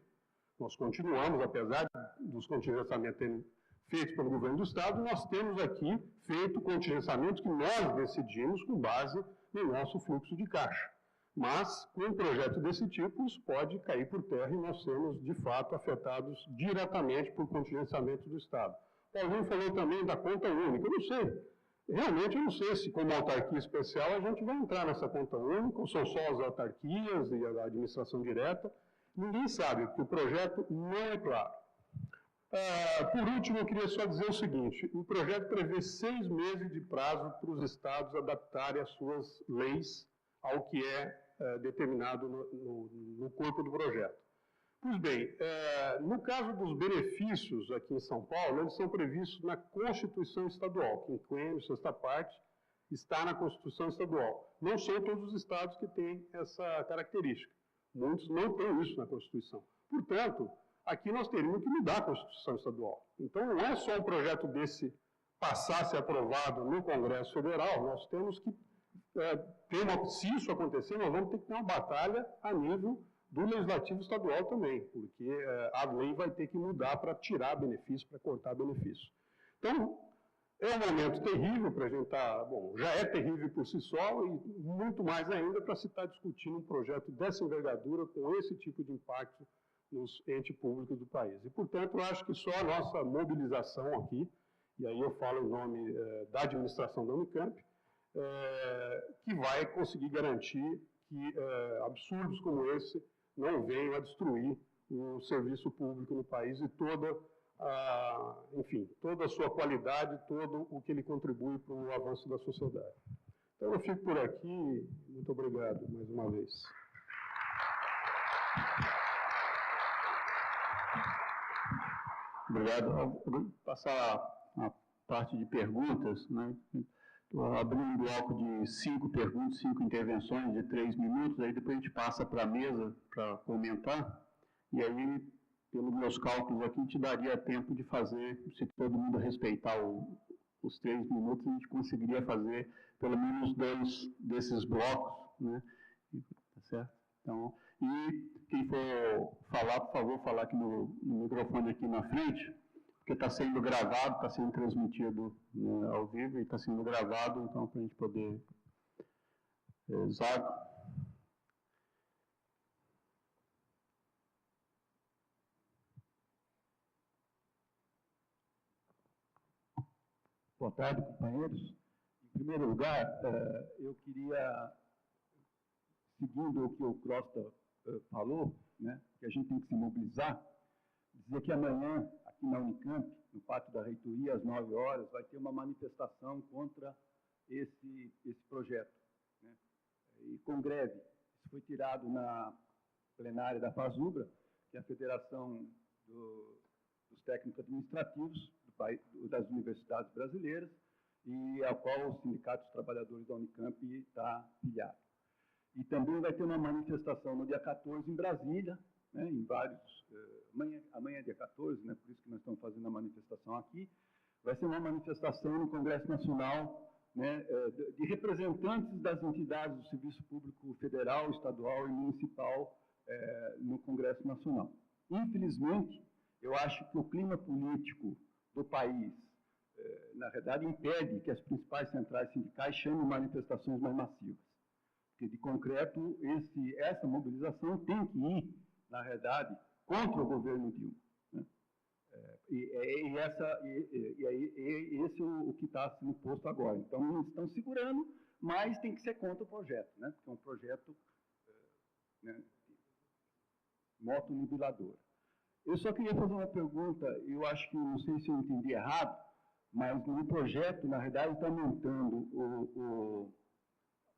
Nós continuamos, apesar dos contingenciamentos terem feitos pelo governo do Estado, nós temos aqui feito contingenciamentos que nós decidimos com base no nosso fluxo de caixa. Mas, com um projeto desse tipo, isso pode cair por terra e nós sermos, de fato, afetados diretamente por contingenciamento do Estado. Paulinho falou também da conta única. Eu não sei, realmente eu não sei se, como autarquia especial, a gente vai entrar nessa conta única, ou são só as autarquias e a administração direta. Ninguém sabe, porque o projeto não é claro. Por último, eu queria só dizer o seguinte: o projeto prevê 6 meses de prazo para os estados adaptarem as suas leis ao que é determinado no corpo do projeto. Pois bem, no caso dos benefícios aqui em São Paulo, eles são previstos na Constituição Estadual, quinquênio, sexta parte, está na Constituição Estadual. Não são todos os estados que têm essa característica. Muitos não têm isso na Constituição. Portanto, aqui nós teríamos que mudar a Constituição Estadual. Então, não é só um projeto desse passar a ser aprovado no Congresso Federal, nós temos que se isso acontecer, nós vamos ter que ter uma batalha a nível do Legislativo Estadual também, porque a lei vai ter que mudar para tirar benefício, para cortar benefício. Então, é um momento terrível para a gente estar, bom, já é terrível por si só, e muito mais ainda para se estar discutindo um projeto dessa envergadura, com esse tipo de impacto nos entes públicos do país. E, portanto, eu acho que só a nossa mobilização aqui, e aí eu falo em nome da administração da Unicamp, que vai conseguir garantir que absurdos como esse não venham a destruir o serviço público no país e toda a sua qualidade, todo o que ele contribui para o avanço da sociedade. Então, eu fico por aqui. Muito obrigado, mais uma vez. Obrigado. Vou passar a parte de perguntas, né? Estou abrindo um bloco de 5 perguntas, 5 intervenções de 3 minutos, aí depois a gente passa para a mesa para comentar, e aí, pelos meus cálculos aqui, te daria tempo de fazer, se todo mundo respeitar os 3 minutos, a gente conseguiria fazer pelo menos 2 desses blocos, né? Tá certo? Então, e quem for falar, por favor, falar aqui no microfone aqui na frente, porque está sendo gravado, está sendo transmitido, né, ao vivo, e está sendo gravado, então, para a gente poder usar. Boa tarde, companheiros. Em primeiro lugar, eu queria, seguindo o que o Crosta falou, né, que a gente tem que se mobilizar, dizer que amanhã, aqui na Unicamp, no Pátio da Reitoria, às 9 horas, vai ter uma manifestação contra esse projeto, né, e com greve. Isso foi tirado na plenária da FASUBRA, que é a Federação dos Técnicos Administrativos das Universidades Brasileiras, e a qual o Sindicato dos Trabalhadores da Unicamp está filiado. E também vai ter uma manifestação no dia 14 em Brasília, né, em vários... amanhã é dia 14, né, por isso que nós estamos fazendo a manifestação aqui. Vai ser uma manifestação no Congresso Nacional, né, de representantes das entidades do Serviço Público Federal, Estadual e Municipal no Congresso Nacional. Infelizmente, eu acho que o clima político do país, na verdade, impede que as principais centrais sindicais chamem manifestações mais massivas. Porque, de concreto, essa mobilização tem que ir, na verdade, contra o governo Dilma, né? Esse é o que está sendo posto agora. Então, não estão segurando, mas tem que ser contra o projeto, né? Porque é um projeto motonivelador. Eu só queria fazer uma pergunta, eu acho que, não sei se eu entendi errado, mas no projeto, na verdade, está aumentando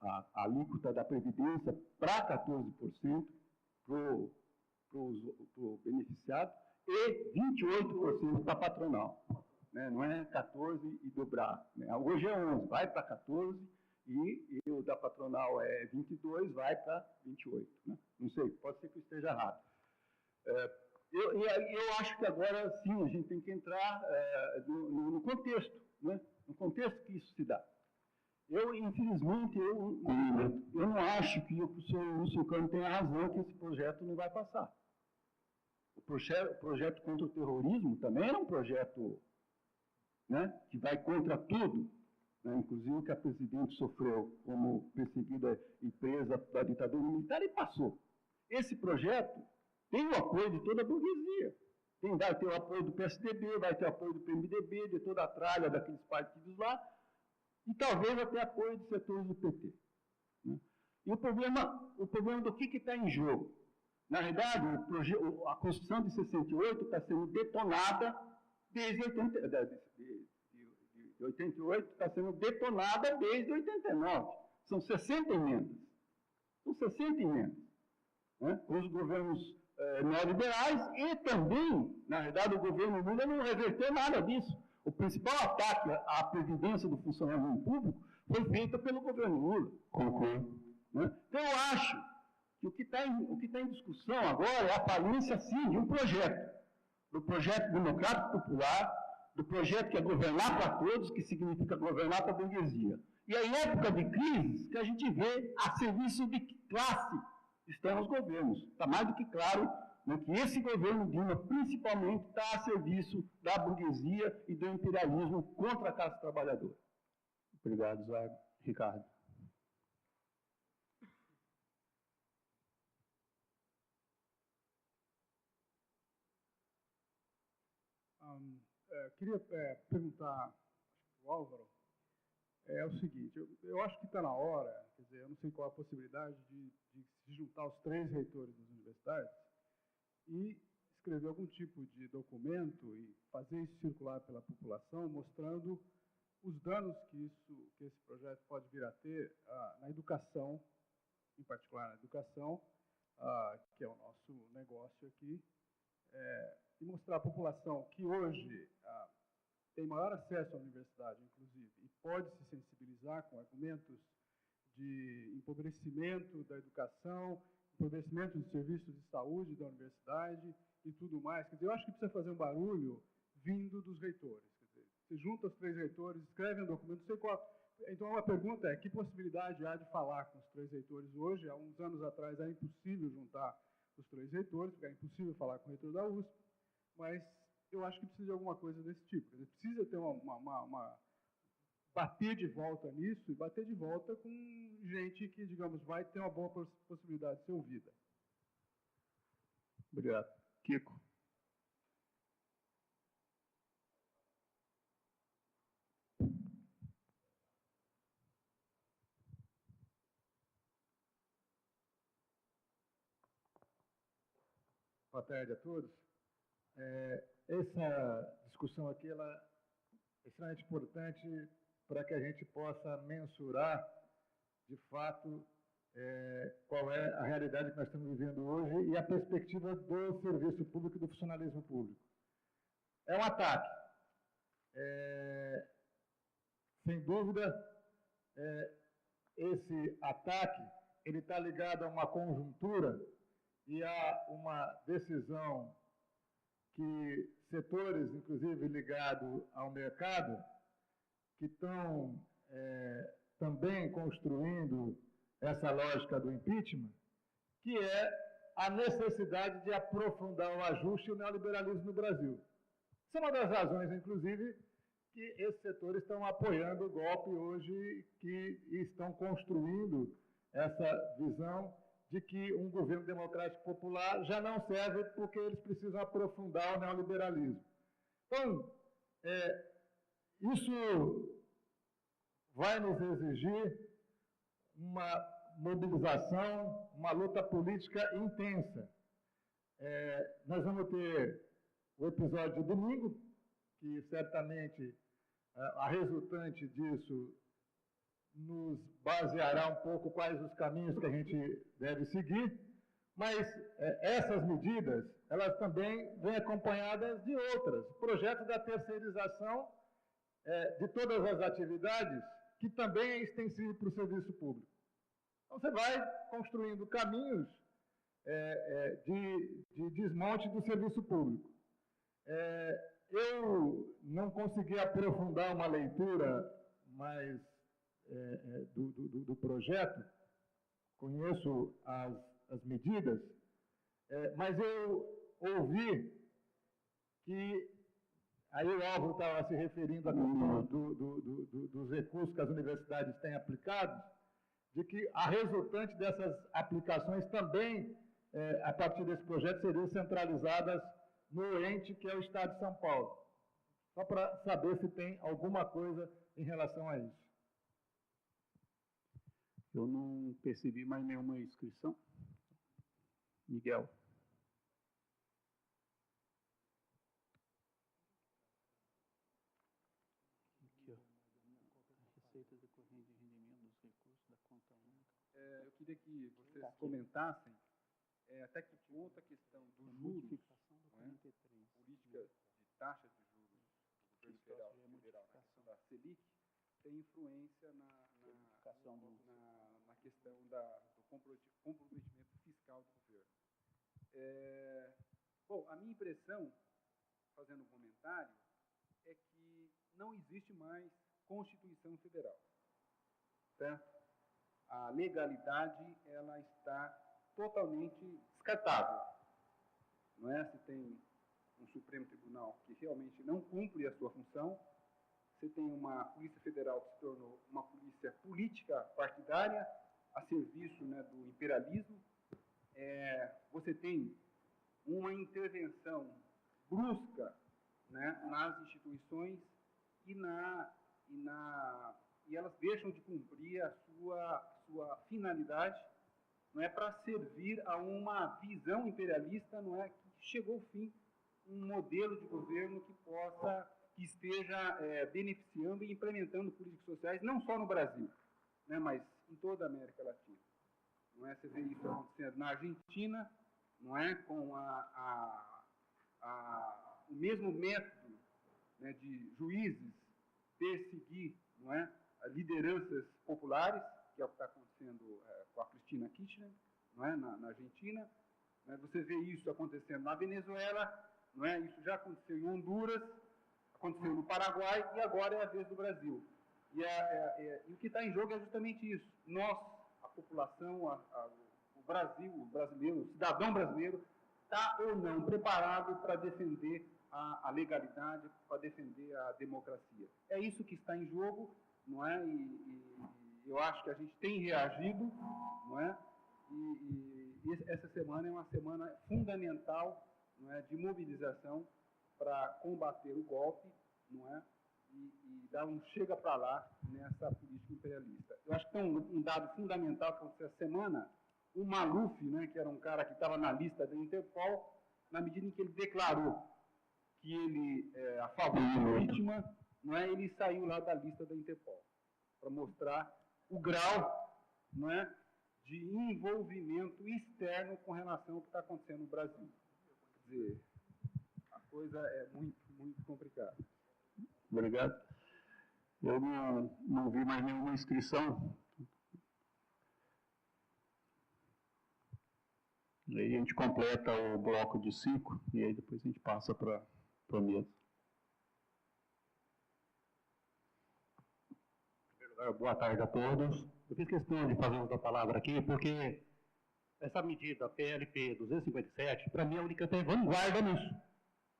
a alíquota da Previdência para 14% para o beneficiado e 28% para a patronal, né? Não é 14% e dobrar, né? Hoje é 11%, vai para 14%, e o da patronal é 22%, vai para 28%. Né? Não sei, pode ser que eu esteja errado. Eu acho que agora, sim, a gente tem que entrar no contexto, né? No contexto que isso se dá. Infelizmente, eu não acho que o professor Lúcio Cano tenha razão que esse projeto não vai passar. O projeto contra o terrorismo também é um projeto, né, que vai contra tudo, né, inclusive o que a presidente sofreu como perseguida e presa da ditadura militar, e passou. Esse projeto tem o apoio de toda a burguesia. Vai ter o apoio do PSDB, vai ter o apoio do PMDB, de toda a tralha daqueles partidos lá, e talvez até apoio de setores do PT. Né? E o problema do que está em jogo? Na realidade, a Constituição de 68 está sendo detonada desde 88, está sendo detonada desde 89. São 60 emendas. São 60 emendas. Né? Com os governos neoliberais e também, na verdade, o governo Lula não reverteu nada disso. O principal ataque à previdência do funcionário público foi feito pelo governo Lula. Né? Então, eu acho que o que está em discussão agora é a falência, sim, de um projeto. do projeto democrático popular, do projeto que é governar para todos, que significa governar para a burguesia. E é em época de crise que a gente vê a serviço de que classe estão os governos. Está mais do que claro, né, que esse governo Dilma, principalmente, está a serviço da burguesia e do imperialismo contra a classe trabalhadora. Obrigado, Zé Ricardo. Queria perguntar para o Álvaro, o seguinte, eu acho que está na hora, quer dizer, eu não sei qual a possibilidade de se juntar os 3 reitores das universidades e escrever algum tipo de documento e fazer isso circular pela população, mostrando os danos que esse projeto pode vir a ter na educação, em particular na educação, que é o nosso negócio aqui, e mostrar à população que hoje tem maior acesso à universidade, inclusive, e pode se sensibilizar com argumentos de empobrecimento da educação, empobrecimento dos serviços de saúde da universidade e tudo mais. Quer dizer, eu acho que precisa fazer um barulho vindo dos reitores. Quer dizer, você junta os 3 reitores, escreve um documento, não sei qual. Então, a pergunta é, que possibilidade há de falar com os 3 reitores hoje? Há uns anos atrás era impossível juntar os 3 reitores, porque era impossível falar com o reitor da USP, mas eu acho que precisa de alguma coisa desse tipo. Quer dizer, precisa ter bater de volta nisso e bater de volta com gente que, digamos, vai ter uma boa possibilidade de ser ouvida. Obrigado. Kiko. Boa tarde a todos. Essa discussão aqui ela é extremamente importante para que a gente possa mensurar, de fato, qual é a realidade que nós estamos vivendo hoje e a perspectiva do serviço público e do funcionalismo público. É um ataque. Sem dúvida, esse ataque ele está ligado a uma conjuntura e a uma decisão que setores, inclusive ligados ao mercado, que estão também construindo essa lógica do impeachment, que é a necessidade de aprofundar o ajuste e o neoliberalismo no Brasil. Essa é uma das razões, inclusive, que esses setores estão apoiando o golpe hoje, que estão construindo essa visão de que um governo democrático popular já não serve porque eles precisam aprofundar o neoliberalismo. Então, isso vai nos exigir uma mobilização, uma luta política intensa. Nós vamos ter o episódio de domingo, que certamente a resultante disso nos baseará um pouco quais os caminhos que a gente deve seguir, mas essas medidas, elas também vêm acompanhadas de outras. O projeto da terceirização de todas as atividades, que também é extensivo para o serviço público. Então, você vai construindo caminhos de desmonte do serviço público. Eu não consegui aprofundar uma leitura mais do projeto, conheço as medidas, mas eu ouvi que, aí o Álvaro estava se referindo à questão dos recursos que as universidades têm aplicado, de que a resultante dessas aplicações também, a partir desse projeto, seriam centralizadas no ente que é o Estado de São Paulo. Só para saber se tem alguma coisa em relação a isso. Eu não percebi mais nenhuma inscrição. Miguel. Aqui, ó. Receitas decorrentes de rendimento dos recursos da conta única. Eu queria que vocês comentassem até que ponto a questão dos juros, política de taxa de juros do governo federal, na questão da Selic, tem influência na questão do comprometimento fiscal do governo. Bom, a minha impressão fazendo um comentário é que não existe mais Constituição Federal, certo? A legalidade ela está totalmente descartável. Não é? Você tem um Supremo Tribunal que realmente não cumpre a sua função, você tem uma Polícia Federal que se tornou uma polícia política partidária a serviço, né, do imperialismo. Você tem uma intervenção brusca, né, nas instituições e elas deixam de cumprir a sua finalidade, não é, para servir a uma visão imperialista, não é, que chegou ao fim, um modelo de governo que esteja beneficiando e implementando políticas sociais, não só no Brasil, né, mas em toda a América Latina. Não é? Você vê isso acontecendo na Argentina, não é, com o mesmo método, né, de juízes perseguir, não é, lideranças populares, que é o que está acontecendo com a Cristina Kirchner, não é, na Argentina. Né? Você vê isso acontecendo na Venezuela, não é? Isso já aconteceu em Honduras, aconteceu no Paraguai e agora é a vez do Brasil. E o que está em jogo é justamente isso. Nós, a população, o Brasil, o brasileiro, o cidadão brasileiro, está ou não preparado para defender a legalidade, para defender a democracia. É isso que está em jogo, não é? E eu acho que a gente tem reagido, não é? E essa semana é uma semana fundamental, não é, de mobilização para combater o golpe, não é? E dar um chega para lá nessa política imperialista. Eu acho que tem um dado fundamental que aconteceu essa semana. O Maluf, né, que era um cara que estava na lista da Interpol, na medida em que ele declarou que ele é a favor da vítima, não é, ele saiu lá da lista da Interpol, para mostrar o grau, não é, de envolvimento externo com relação ao que está acontecendo no Brasil. Quer dizer, a coisa é muito, muito complicada. Obrigado. Eu não vi mais nenhuma inscrição. E aí a gente completa o bloco de 5 e aí depois a gente passa para a mesa. Em primeiro lugar, boa tarde a todos. Eu fiz questão de fazer uso da palavra aqui porque essa medida PLP 257, para mim, a Unicamp é vanguarda nisso.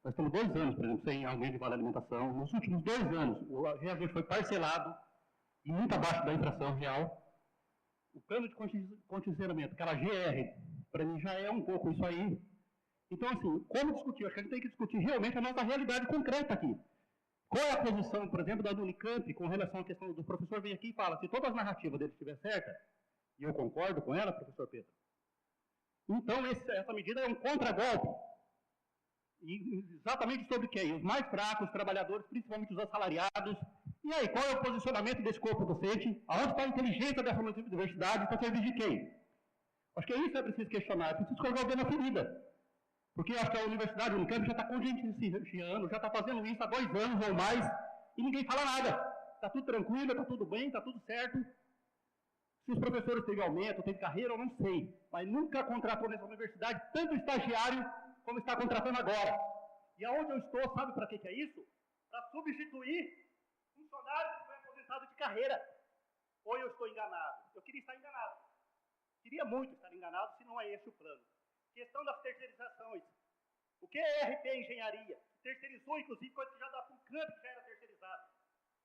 Nós estamos 2 anos, por exemplo, sem aumento de vale alimentação. Nos últimos 2 anos, o reajuste foi parcelado e muito abaixo da inflação real. O plano de condicionamento, aquela GR, para mim já é um pouco isso aí. Então, assim, como discutir? Acho que a gente tem que discutir realmente a nossa realidade concreta aqui. Qual é a posição, por exemplo, da Unicamp com relação à questão do professor vem aqui e fala, se toda a narrativa dele estiver certa, e eu concordo com ela, professor Pedro, então essa medida é um contragolpe. E exatamente sobre quem? Os mais fracos, os trabalhadores, principalmente os assalariados. E aí, qual é o posicionamento desse corpo docente? Aonde está a inteligência dessa universidade para servir de quem? Acho que é isso que é preciso questionar, é preciso resolver na ferida. Porque eu acho que a universidade, o Unicamp, já está conscientizando, já está fazendo isso há 2 anos ou mais, e ninguém fala nada. Está tudo tranquilo, está tudo bem, está tudo certo. Se os professores teve aumento, teve carreira, eu não sei. Mas nunca contratou nessa universidade tanto estagiário como está contratando agora. E aonde eu estou, sabe para que é isso? Para substituir funcionário que foi aposentado de carreira. Ou eu estou enganado? Eu queria estar enganado. Queria muito estar enganado, se não é esse o plano. Questão das terceirizações. O que é RP Engenharia? Terceirizou, inclusive, coisa que já da FUNCAMP que já era terceirizada.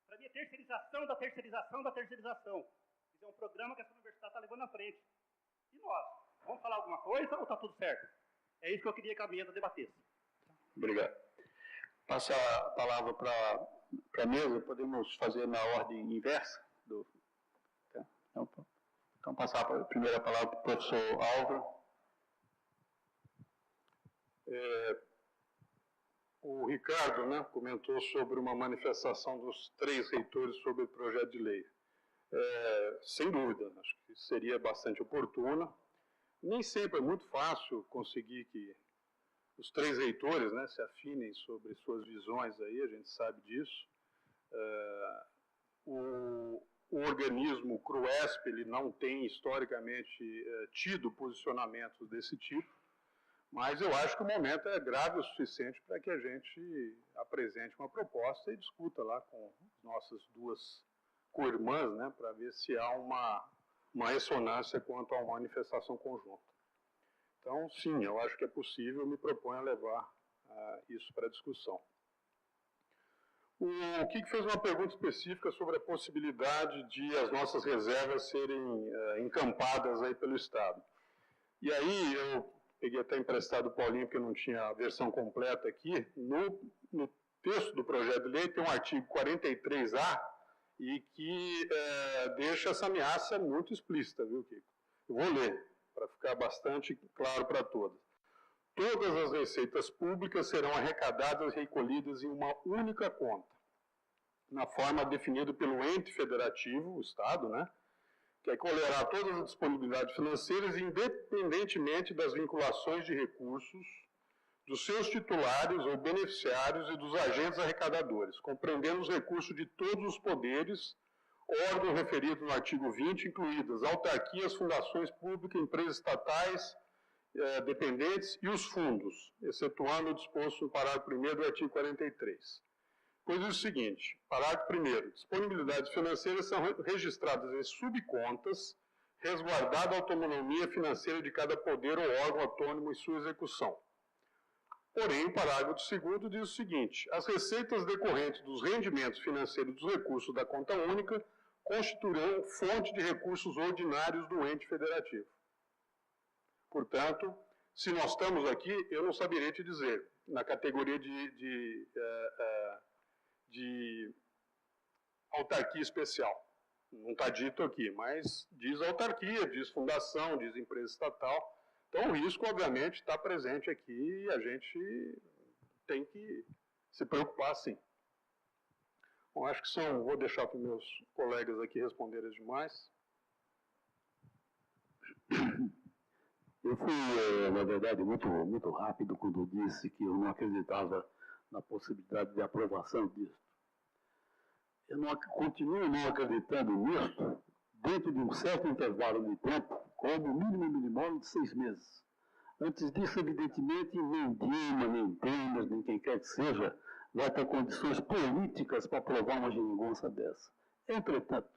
Para mim é terceirização da terceirização da terceirização. Isso é um programa que essa universidade está levando à frente. E nós? Vamos falar alguma coisa ou está tudo certo? É isso que eu queria que a mesa debatesse. Obrigado. Passa a palavra para a mesa, podemos fazer na ordem inversa? Tá? Então, passar a primeira palavra para o professor Álvaro. O Ricardo, né, comentou sobre uma manifestação dos 3 reitores sobre o projeto de lei. Sem dúvida, acho que seria bastante oportuna. Nem sempre é muito fácil conseguir que os 3 reitores, né, se afinem sobre suas visões aí, a gente sabe disso. O organismo CRUESP, ele não tem historicamente tido posicionamentos desse tipo, Mas eu acho que o momento é grave o suficiente para que a gente apresente uma proposta e discuta lá com nossas duas co-irmãs, né, para ver se há uma ressonância quanto a uma manifestação conjunta. Então, sim, eu acho que é possível, me proponho a levar isso para discussão. O Kiko fez uma pergunta específica sobre a possibilidade de as nossas reservas serem encampadas aí pelo Estado. E aí, eu peguei até emprestado do Paulinho, porque eu não tinha a versão completa aqui. No texto do projeto de lei tem um artigo 43A, e que deixa essa ameaça muito explícita, viu, Kiko? Eu vou ler, para ficar bastante claro para todos. Todas as receitas públicas serão arrecadadas e recolhidas em uma única conta, na forma definida pelo ente federativo, o Estado, né, que colherá todas as disponibilidades financeiras, independentemente das vinculações de recursos dos seus titulares ou beneficiários e dos agentes arrecadadores, compreendendo os recursos de todos os poderes, órgãos referidos no artigo 20, incluídas autarquias, fundações públicas, empresas estatais, dependentes e os fundos, excetuando o disposto no parágrafo 1º do artigo 43. Pois é o seguinte, parágrafo 1º, disponibilidades financeiras são registradas em subcontas, resguardada a autonomia financeira de cada poder ou órgão autônomo em sua execução. Porém, o parágrafo 2º diz o seguinte: as receitas decorrentes dos rendimentos financeiros dos recursos da conta única constituirão fonte de recursos ordinários do ente federativo. Portanto, se nós estamos aqui, eu não saberia te dizer, na categoria de autarquia especial. Não está dito aqui, mas diz autarquia, diz fundação, diz empresa estatal. Então, o risco, obviamente, está presente aqui e a gente tem que se preocupar, sim. Bom, acho que vou deixar para os meus colegas aqui responderem as demais. Eu fui, na verdade, muito rápido quando disse que eu não acreditava na possibilidade de aprovação disso. Eu continuo não acreditando nisso dentro de um certo intervalo de tempo, como mínimo minimal de 6 meses. Antes disso, evidentemente, nem Dilma, nem Temer, nem quem quer que seja, vai ter condições políticas para aprovar uma geringonça dessa. Entretanto,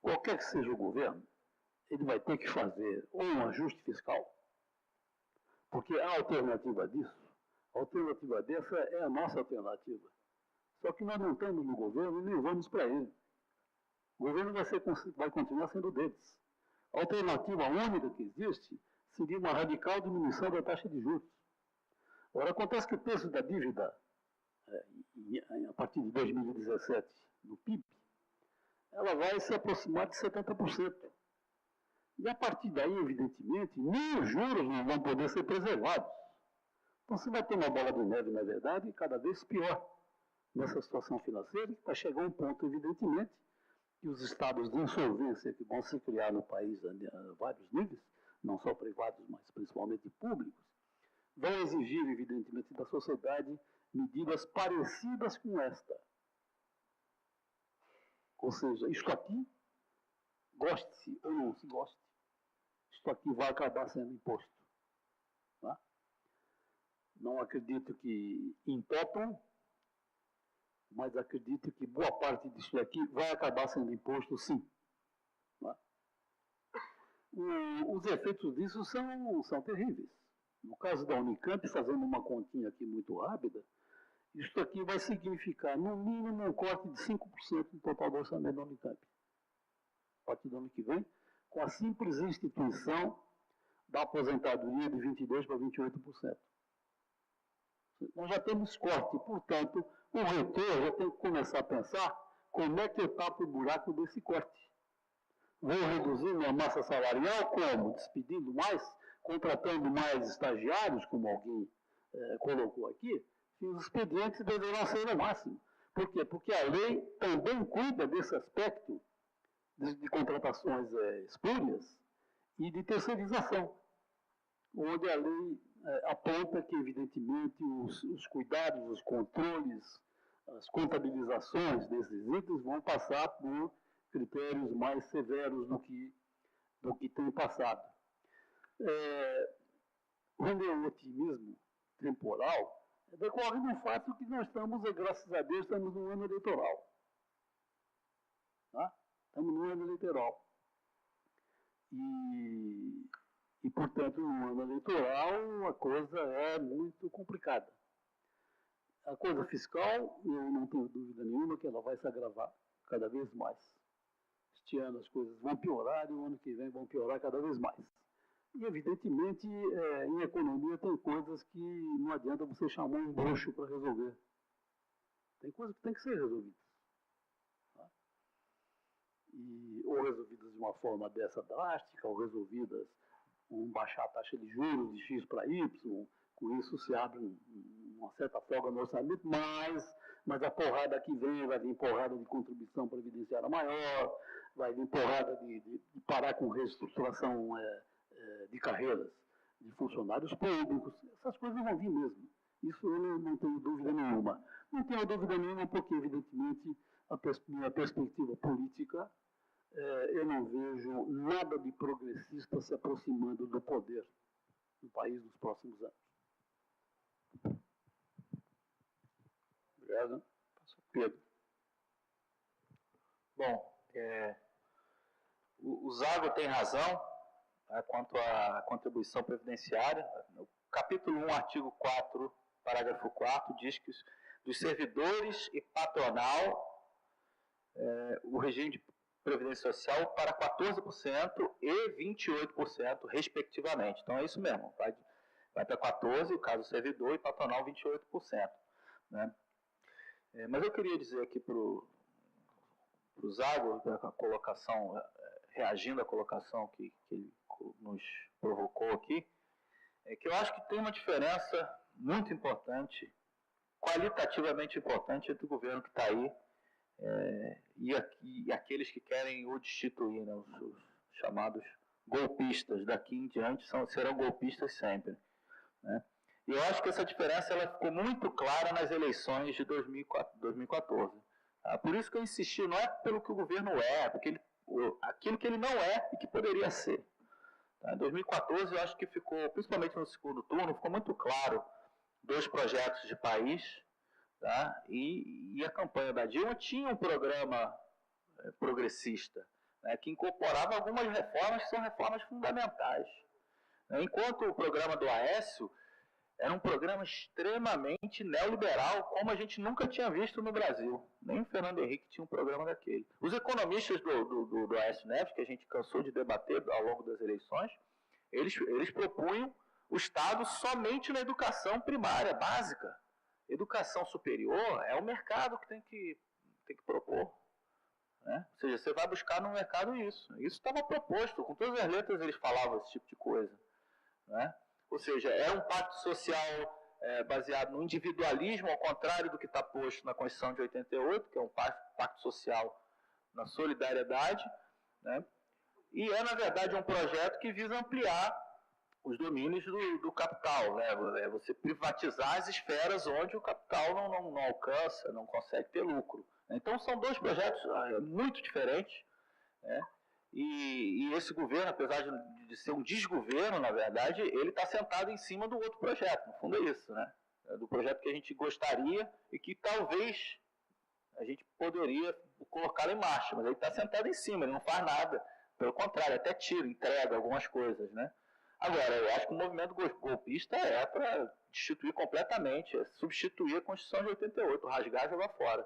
qualquer que seja o governo, ele vai ter que fazer ou um ajuste fiscal, porque a alternativa disso, a alternativa dessa é a nossa alternativa. Só que nós não estamos no governo e nem vamos para ele. O governo vai continuar sendo deles. A alternativa única que existe seria uma radical diminuição da taxa de juros. Agora, acontece que o preço da dívida, a partir de 2017, no PIB, ela vai se aproximar de 70%. E a partir daí, evidentemente, nem os juros não vão poder ser preservados. Então, você vai ter uma bola de neve, na verdade, cada vez pior nessa situação financeira, que vai chegar a um ponto, evidentemente, que os estados de insolvência que vão se criar no país a vários níveis, não só privados, mas principalmente públicos, vão exigir, evidentemente, da sociedade medidas parecidas com esta. Ou seja, isto aqui, goste-se ou não se goste, isto aqui vai acabar sendo imposto. Tá? Não acredito que entopam, mas acredito que boa parte disso aqui vai acabar sendo imposto, sim. Tá? Os efeitos disso são terríveis. No caso da Unicamp, fazendo uma continha aqui muito rápida, isso aqui vai significar, no mínimo, um corte de 5% do total do orçamento da Unicamp. A partir do ano que vem, com a simples instituição da aposentadoria de 22% para 28%. Nós já temos corte, portanto, o reitor já tem que começar a pensar como é que eu tapo o buraco desse corte. Vou reduzir minha massa salarial como? Despedindo mais? Contratando mais estagiários, como alguém colocou aqui? E os expedientes deverão ser o máximo. Por quê? Porque a lei também cuida desse aspecto de contratações espúrias e de terceirização, onde a lei aponta que, evidentemente, os cuidados, os controles, as contabilizações desses itens vão passar por critérios mais severos do que tem passado. o meu otimismo temporal decorre do fato que nós estamos, graças a Deus, estamos num ano eleitoral. Tá? Estamos num ano eleitoral. E, portanto, no ano eleitoral, a coisa é muito complicada. A coisa fiscal, eu não tenho dúvida nenhuma que ela vai se agravar cada vez mais. Este ano as coisas vão piorar e o ano que vem vão piorar cada vez mais. E, evidentemente, em economia tem coisas que não adianta você chamar um bruxo para resolver. Tem coisas que tem que ser resolvidas. Tá? Ou resolvidas de uma forma dessa drástica, ou resolvidas com baixar a taxa de juros de X para Y. Com isso se abre uma certa folga no orçamento, mas a porrada que vem vai vir porrada de contribuição previdenciária maior, vai vir porrada de parar com reestruturação de carreiras de funcionários públicos. Essas coisas vão vir mesmo. Isso eu não tenho dúvida nenhuma. Não tenho dúvida nenhuma porque, evidentemente, minha perspectiva política, eu não vejo nada de progressista se aproximando do poder no país nos próximos anos. Obrigado. Pedro. Bom, o Zago tem razão, né, quanto à contribuição previdenciária. No capítulo 1, artigo 4, parágrafo 4, diz que dos servidores e patronal, o regime de previdência social para 14% e 28%, respectivamente. Então é isso mesmo, vai para 14%, caso servidor, e patronal 28%. Né? Mas eu queria dizer aqui para o Zago, a colocação, reagindo à colocação que ele nos provocou aqui, que eu acho que tem uma diferença muito importante, qualitativamente importante, entre o governo que está aí e aqueles que querem o destituir, né, os chamados golpistas. Daqui em diante serão golpistas sempre. Né? E eu acho que essa diferença ela ficou muito clara nas eleições de 2014. Tá? Por isso que eu insisti, não é pelo que o governo porque aquilo que ele não é e que poderia ser. Tá? Em 2014, eu acho que ficou, principalmente no segundo turno, ficou muito claro 2 projetos de país, tá? E a campanha da Dilma tinha um programa progressista, né, que incorporava algumas reformas que são reformas fundamentais. Enquanto o programa do Aécio era um programa extremamente neoliberal, como a gente nunca tinha visto no Brasil. Nem o Fernando Henrique tinha um programa daquele. Os economistas do Aécio Neves, que a gente cansou de debater ao longo das eleições, eles propunham o Estado somente na educação primária, básica. Educação superior é o mercado que tem que propor. Né? Ou seja, você vai buscar no mercado isso. Isso estava proposto, com todas as letras eles falavam esse tipo de coisa. Né? Ou seja, é um pacto social baseado no individualismo, ao contrário do que está posto na Constituição de 88, que é um pacto social na solidariedade, né? E é, na verdade, um projeto que visa ampliar os domínios do capital, né? Você privatizar as esferas onde o capital não alcança, não consegue ter lucro. Então, são 2 projetos muito diferentes, né? E esse governo, apesar de ser um desgoverno, na verdade, ele está sentado em cima do outro projeto. No fundo é isso, né? Do projeto que a gente gostaria e que talvez a gente poderia colocar em marcha, mas ele está sentado em cima, ele não faz nada. Pelo contrário, até entrega algumas coisas, né? Agora, eu acho que o movimento golpista é para destituir completamente, substituir a Constituição de 88, rasgar e jogar fora.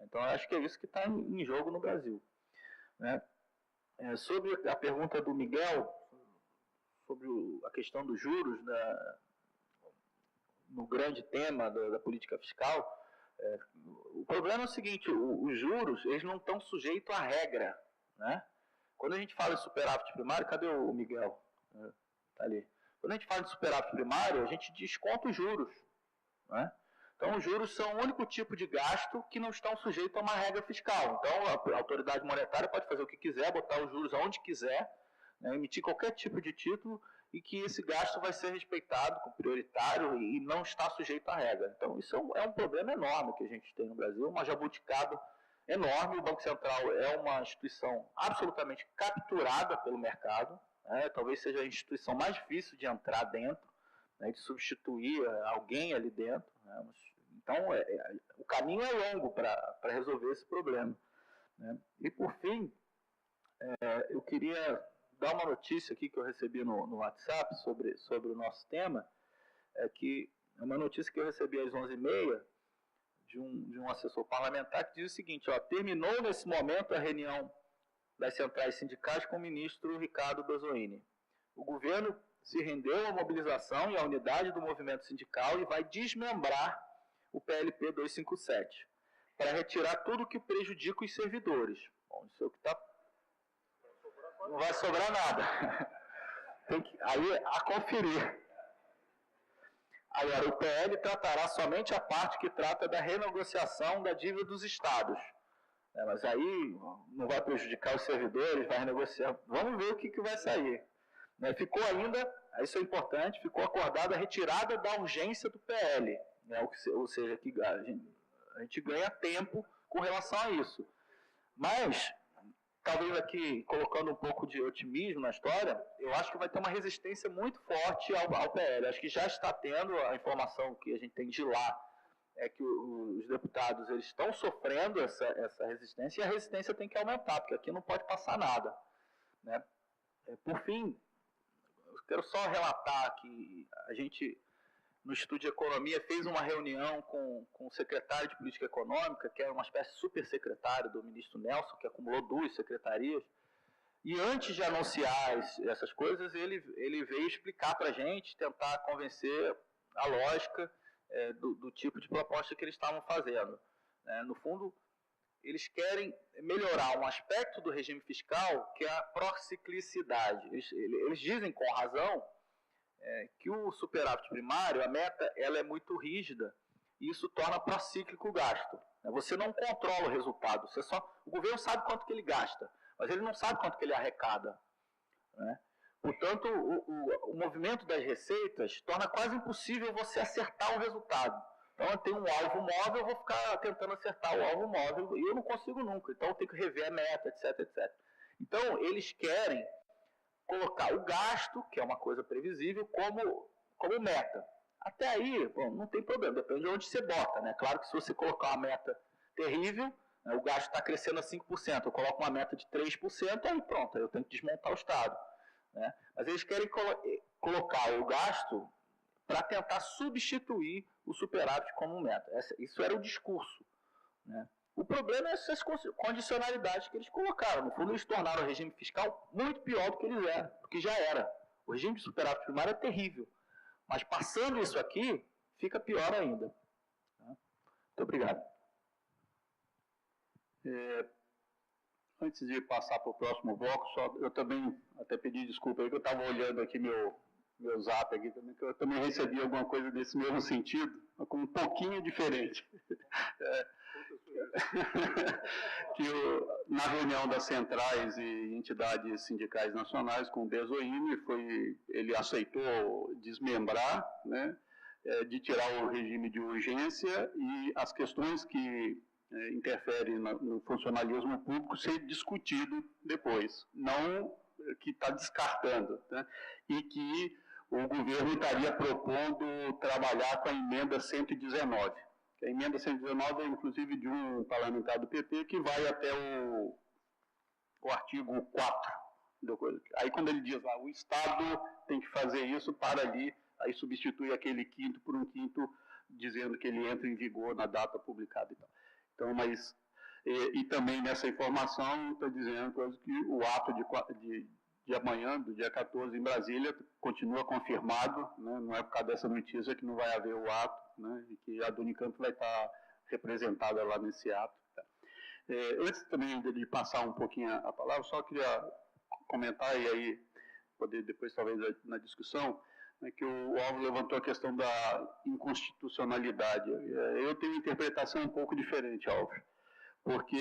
Então, eu acho que é isso que está em jogo no Brasil. Né? Sobre a pergunta do Miguel, sobre a questão dos juros, no grande tema da política fiscal, o problema é o seguinte, os juros eles não estão sujeitos à regra. Né? Quando a gente fala em superávit primário, cadê o Miguel? Está ali. Quando a gente fala de superávit primário, a gente desconta os juros. Né? Então, os juros são o único tipo de gasto que não estão sujeitos a uma regra fiscal. Então, a autoridade monetária pode fazer o que quiser, botar os juros aonde quiser, né, emitir qualquer tipo de título e que esse gasto vai ser respeitado como prioritário e não está sujeito à regra. Então, isso é um problema enorme que a gente tem no Brasil, uma jabuticaba enorme. O Banco Central é uma instituição absolutamente capturada pelo mercado, né, talvez seja a instituição mais difícil de entrar dentro, né, de substituir alguém ali dentro, né? Então, o caminho é longo para resolver esse problema, né? E, por fim, eu queria dar uma notícia aqui que eu recebi no WhatsApp sobre o nosso tema, que é uma notícia que eu recebi às 11h30 de um assessor parlamentar que diz o seguinte: terminou nesse momento a reunião das centrais sindicais com o ministro Ricardo Dozzoini. O governo se rendeu à mobilização e à unidade do movimento sindical e vai desmembrar o PLP 257 para retirar tudo que prejudica os servidores. Bom, isso é o que está... Não vai sobrar nada. Tem que, aí, a conferir. Agora, o PL tratará somente a parte que trata da renegociação da dívida dos estados. Mas aí não vai prejudicar os servidores, vai renegociar. Vamos ver o que vai sair. Ficou ainda, isso é importante, ficou acordada a retirada da urgência do PL. Ou seja, que a gente ganha tempo com relação a isso. Mas, talvez aqui, colocando um pouco de otimismo na história, eu acho que vai ter uma resistência muito forte ao PL. Acho que já está tendo, a informação que a gente tem de lá, é que os deputados eles estão sofrendo essa resistência, e a resistência tem que aumentar, porque aqui não pode passar nada, né? Por fim, eu quero só relatar que a gente, no Instituto de Economia, fez uma reunião com o secretário de Política Econômica, que é uma espécie de super-secretário do ministro Nelson, que acumulou 2 secretarias, e antes de anunciar essas coisas, ele veio explicar para a gente, tentar convencer a lógica do tipo de proposta que eles estavam fazendo. No fundo, eles querem melhorar um aspecto do regime fiscal, que é a prociclicidade. Eles dizem, com razão, que o superávit primário, a meta, ela é muito rígida, e isso torna procíclico o gasto. Você não controla o resultado, o governo sabe quanto que ele gasta, mas ele não sabe quanto que ele arrecada, né? Portanto, o movimento das receitas torna quase impossível você acertar o resultado. Então, eu tenho um alvo móvel, eu vou ficar tentando acertar o alvo móvel, e eu não consigo nunca. Então, eu tenho que rever a meta, etc, etc. Então, eles querem colocar o gasto, que é uma coisa previsível, como meta. Até aí, bom, não tem problema, depende de onde você bota, né? Claro que se você colocar uma meta terrível, o gasto está crescendo a 5%, eu coloco uma meta de 3%, aí pronto, eu tenho que desmontar o Estado, né? Mas eles querem colocar o gasto para tentar substituir o superávit como meta. Isso era o discurso, né? O problema é essas condicionalidades que eles colocaram. No fundo, eles tornaram o regime fiscal muito pior do que já era. O regime de superávit primário é terrível. Mas passando isso aqui, fica pior ainda. Muito obrigado. Antes de passar para o próximo bloco, eu também até pedi desculpa aí que eu estava olhando aqui meu zap aqui também, que eu também recebi alguma coisa desse mesmo sentido, mas com um pouquinho diferente. Na reunião das centrais e entidades sindicais nacionais com o Dozzoini, ele aceitou desmembrar, né, de tirar o regime de urgência e as questões que interferem no funcionalismo público ser discutido depois, não que está descartando, né, e que o governo estaria propondo trabalhar com a emenda 119. A emenda 119 é, inclusive, de um parlamentar do PT que vai até o artigo 4. Aí, quando ele diz lá, o Estado tem que fazer isso para ali, aí substitui aquele quinto por um quinto, dizendo que ele entra em vigor na data publicada e tal. Então, mas... E também nessa informação está dizendo que o ato de amanhã, do dia 14, em Brasília, continua confirmado, né? Não é por causa dessa notícia que não vai haver o ato, né? E que a do Unicamp vai estar representada lá nesse ato. Tá? Antes também de passar um pouquinho a palavra, só queria comentar, e aí poder depois, talvez, na discussão, né, que o Álvaro levantou a questão da inconstitucionalidade. Eu tenho uma interpretação um pouco diferente, Álvaro, porque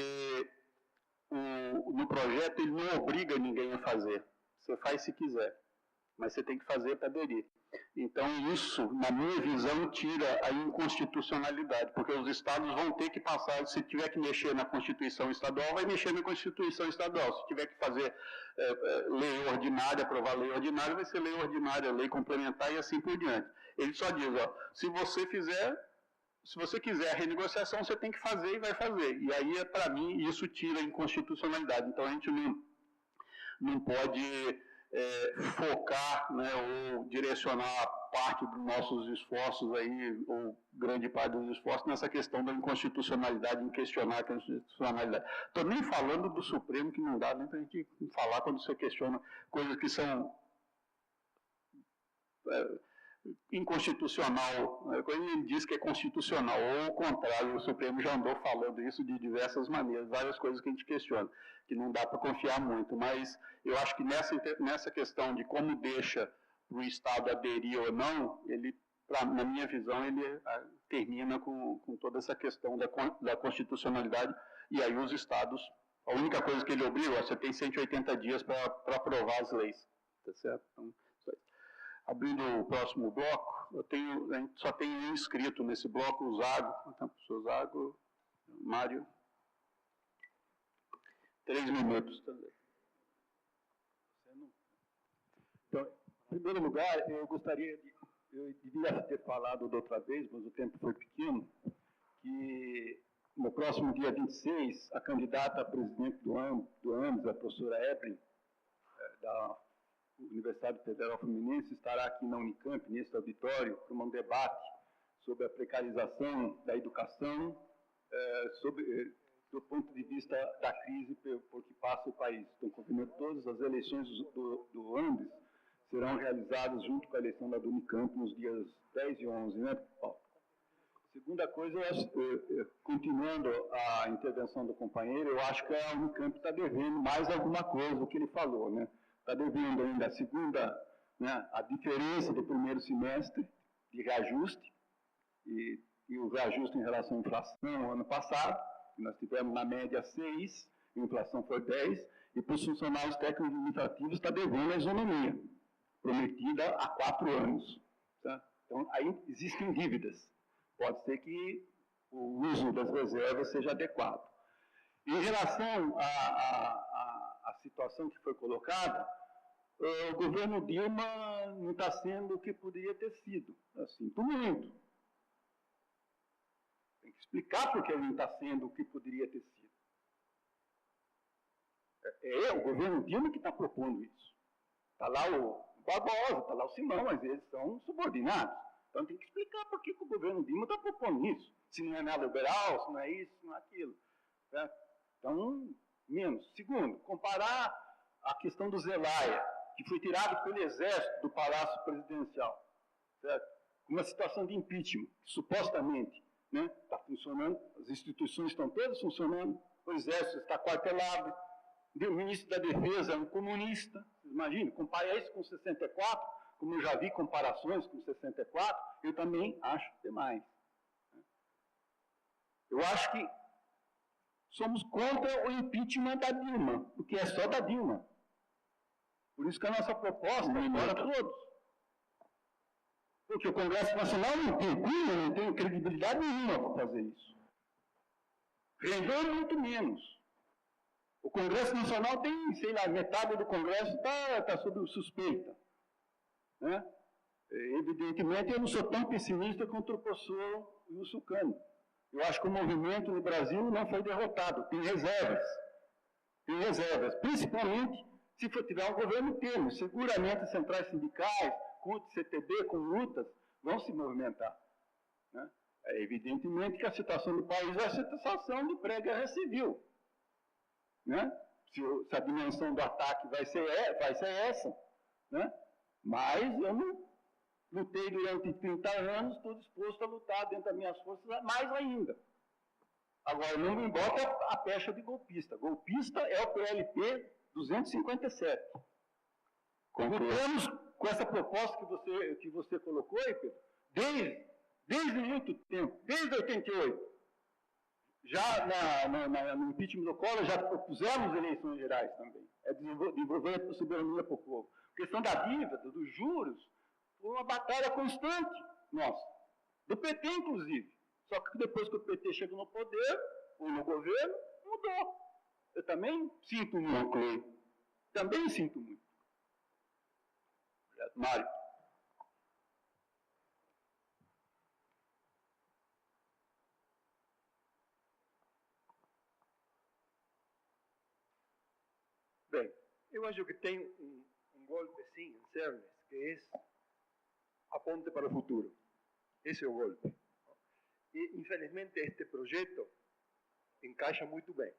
no projeto ele não obriga ninguém a fazer. Você faz se quiser, mas você tem que fazer para aderir. Então isso, na minha visão, tira a inconstitucionalidade, porque os estados vão ter que passar, se tiver que mexer na Constituição Estadual, vai mexer na Constituição Estadual. Se tiver que fazer lei ordinária, aprovar lei ordinária, vai ser lei ordinária, lei complementar e assim por diante. Ele só diz, ó, se você quiser a renegociação, você tem que fazer e vai fazer. E aí, para mim, isso tira a inconstitucionalidade. Então, a gente não pode focar, né, ou direcionar parte dos nossos esforços aí, ou grande parte dos esforços, nessa questão da inconstitucionalidade, em questionar a constitucionalidade. Estou nem falando do Supremo, que não dá nem para a gente falar quando você questiona coisas que são inconstitucional. Quando ele diz que é constitucional, ou ao contrário, o Supremo já andou falando isso de diversas maneiras, várias coisas que a gente questiona, que não dá para confiar muito, mas eu acho que nessa questão de como deixa para o Estado aderir ou não, ele, na minha visão, ele termina com toda essa questão da constitucionalidade, e aí os Estados, a única coisa que ele obriga, você tem 180 dias para aprovar as leis, tá certo? Então, abrindo o próximo bloco, a gente só tem um inscrito nesse bloco, o Zago. Então, professor Zago, Mário. 3 minutos também. Então, em primeiro lugar, eu devia ter falado da outra vez, mas o tempo foi pequeno, que no próximo dia 26, a candidata a presidente do AMES, a professora Evelyn, da Universidade Federal Fluminense, estará aqui na Unicamp, nesse auditório, para um debate sobre a precarização da educação, do ponto de vista da crise por que passa o país. Então, confirmando todas as eleições do AMES serão realizadas junto com a eleição da Unicamp nos dias 10 e 11, né, Paulo? Segunda coisa, continuando a intervenção do companheiro, eu acho que a Unicamp está devendo mais alguma coisa do que ele falou, né? Está devendo ainda a diferença do primeiro semestre de reajuste, e o reajuste em relação à inflação ano passado, nós tivemos na média 6, a inflação foi 10, e para os funcionários técnicos administrativos está devendo a isonomia, prometida há 4 anos. Tá? Então, aí existem dívidas. Pode ser que o uso das reservas seja adequado. Em relação à situação que foi colocada, o governo Dilma não está sendo o que poderia ter sido. Eu sinto muito. Tem que explicar por que ele não está sendo o que poderia ter sido. É o governo Dilma que está propondo isso. Está lá o Barbosa, está lá o Simão, mas eles são subordinados. Então tem que explicar por que o governo Dilma está propondo isso. Se não é nada liberal, se não é isso, se não é aquilo. Certo? Então, menos. Segundo, comparar a questão do Zelaya, que foi tirado pelo Exército do Palácio Presidencial, certo? Uma situação de impeachment, que supostamente está funcionando, as instituições estão todas funcionando, o Exército está quartelado, o ministro da Defesa é um comunista, vocês imaginam? Compara isso com 64, como eu já vi comparações com 64, eu também acho demais. Eu acho que somos contra o impeachment da Dilma, porque é só da Dilma. Por isso que a nossa proposta é para todos. Porque o Congresso Nacional não tem cunho, não tem credibilidade nenhuma para fazer isso. Rendeu muito menos. O Congresso Nacional tem, sei lá, metade do Congresso está sob suspeita. Né? Evidentemente, eu não sou tão pessimista quanto o professor Wilson Cano. Eu acho que o movimento no Brasil não foi derrotado, tem reservas. Tem reservas, principalmente se tiver um governo termo. Seguramente as centrais sindicais, CUT, CTB, com lutas, vão se movimentar. Né? É evidentemente que a situação do país é a situação de pré-guerra civil. Né? Se a dimensão do ataque vai ser essa. Né? Mas eu não lutei durante 30 anos, estou disposto a lutar dentro das minhas forças mais ainda. Agora, não me bota a pecha de golpista. Golpista é o PLP 257. Lutamos com essa proposta que você colocou, Pedro, desde muito tempo, desde 88. Já no impeachment do Collor, já propusemos eleições gerais também. É desenvolver a soberania para o povo. A questão da dívida, dos juros, foi uma batalha constante nossa. Do PT, inclusive. Só que depois que o PT chegou no poder, ou no governo, mudou. Eu também sinto muito. Também sinto muito. Obrigado. Mário. Bem, eu acho que tem um golpe, sim, em Cernes, que é a ponte para o futuro. Esse é o golpe. E, infelizmente, este projeto encaixa muito bem.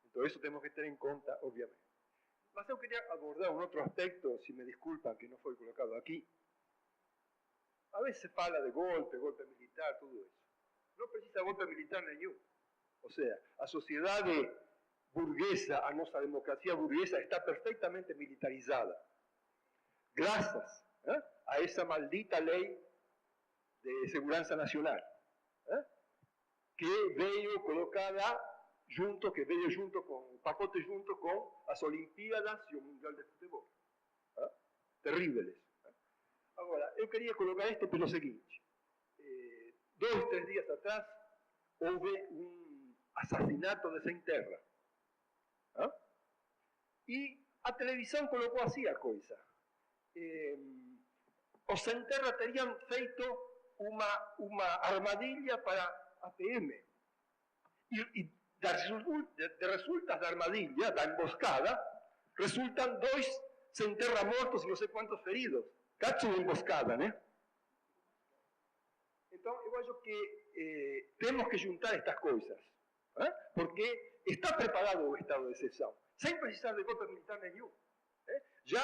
Então, isso temos que ter em conta, obviamente. Mas eu queria abordar um outro aspecto, se me desculpam, que não foi colocado aqui. A veces se fala de golpe militar, tudo isso. Não precisa golpe militar nenhum. Ou seja, a sociedade burguesa, a nossa democracia burguesa, está perfeitamente militarizada. Graças a essa maldita lei de segurança nacional, que veio colocada junto, que veio junto com o pacote junto com as Olimpíadas e o Mundial de Futebol. Terríveis. Agora, eu queria colocar isto pelo seguinte. 2, 3 dias atrás, houve um assassinato de Sem Terra. E a televisão colocou assim a coisa. Os Sem Terra teriam feito uma armadilha para a PM. E de resultas da armadilha, da emboscada, resultam 2 Sem Terra mortos e não sei quantos feridos. Cacho de emboscada, né? Então, eu acho que temos que juntar estas coisas, porque está preparado o estado de exceção, sem precisar de golpe militar nenhum. Já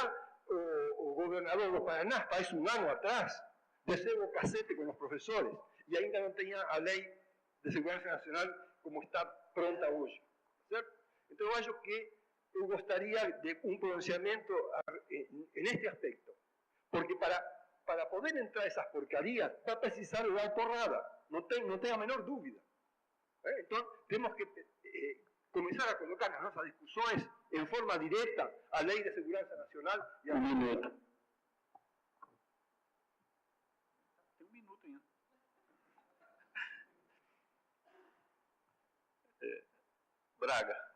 o governador do Paraná, faz um ano atrás, desceu o cacete com os professores e ainda não tinha a lei de segurança nacional como está pronta hoje, certo? Então, eu acho que eu gostaria de um pronunciamento neste aspecto, porque para poder entrar essas porcarias, vai precisar dar porrada, não tem a menor dúvida. Então, temos que começar a colocar nas nossas discussões, em forma direta, a Lei de Segurança Nacional e a lei. Tem 1 minuto ainda. Braga.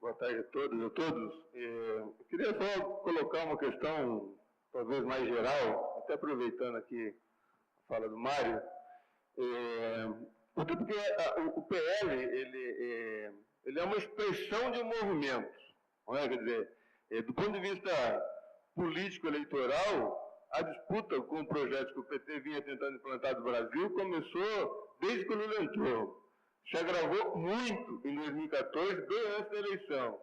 Boa tarde a todas e a todos. Eu queria só colocar uma questão, talvez mais geral, até aproveitando aqui a fala do Mário. Porque o PL ele é uma expressão de um movimento. Não é? Quer dizer, do ponto de vista político-eleitoral, a disputa com o projeto que o PT vinha tentando implantar no Brasil começou desde que o Lula entrou. Se agravou muito em 2014, bem antes da eleição.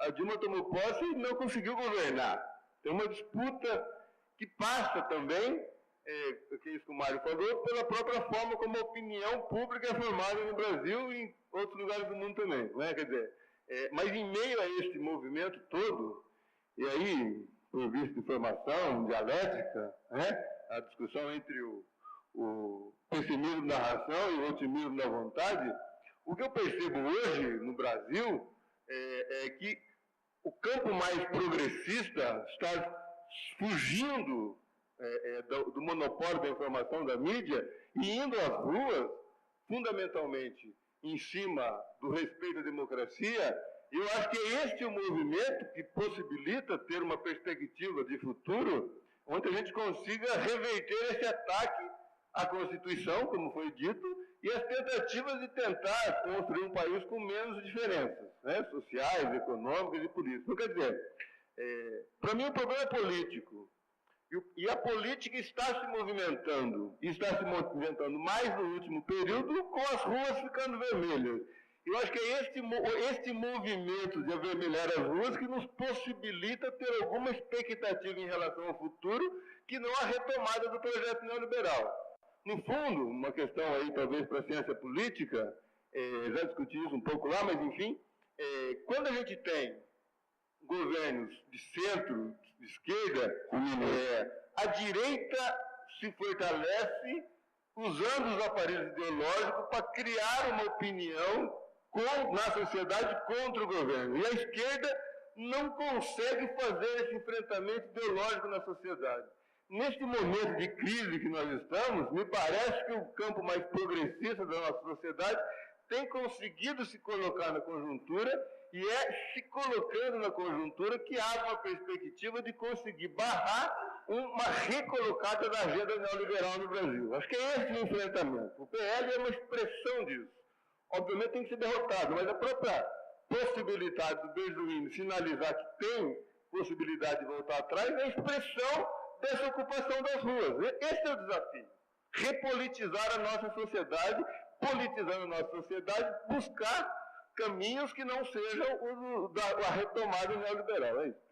A Dilma tomou posse e não conseguiu governar. Tem uma disputa que passa também, que é isso que o Mário falou, pela própria forma como a opinião pública é formada no Brasil e em outros lugares do mundo também. Não é? Quer dizer, mas em meio a este movimento todo, e aí, por visto de formação, dialética, a discussão entre o pessimismo da razão e o otimismo da vontade, o que eu percebo hoje no Brasil é que o campo mais progressista está fugindo do monopólio da informação da mídia e indo às ruas, fundamentalmente em cima do respeito à democracia. E eu acho que é este o movimento que possibilita ter uma perspectiva de futuro onde a gente consiga reverter esse ataque à Constituição, como foi dito, e as tentativas de tentar construir um país com menos diferenças, sociais, econômicas e políticas. Então, quer dizer, para mim o problema é político. E a política está se movimentando, e está se movimentando mais no último período, com as ruas ficando vermelhas. Eu acho que é este movimento de avermelhar as ruas que nos possibilita ter alguma expectativa em relação ao futuro, que não a retomada do projeto neoliberal. No fundo, uma questão aí talvez para a ciência política, já discuti isso um pouco lá, mas enfim, quando a gente tem governos de centro, de esquerda, a direita se fortalece usando os aparelhos ideológicos para criar uma opinião na sociedade contra o governo. E a esquerda não consegue fazer esse enfrentamento ideológico na sociedade. Neste momento de crise que nós estamos, me parece que o campo mais progressista da nossa sociedade tem conseguido se colocar na conjuntura, e é se colocando na conjuntura que há uma perspectiva de conseguir barrar uma recolocada da agenda neoliberal no Brasil. Acho que é esse o enfrentamento. O PL é uma expressão disso. Obviamente tem que ser derrotado, mas a própria possibilidade do Benzuíno sinalizar que tem possibilidade de voltar atrás é a expressão dessa ocupação das ruas. Esse é o desafio. Repolitizar a nossa sociedade, politizando a nossa sociedade, buscar caminhos que não sejam a retomada neoliberal. É isso.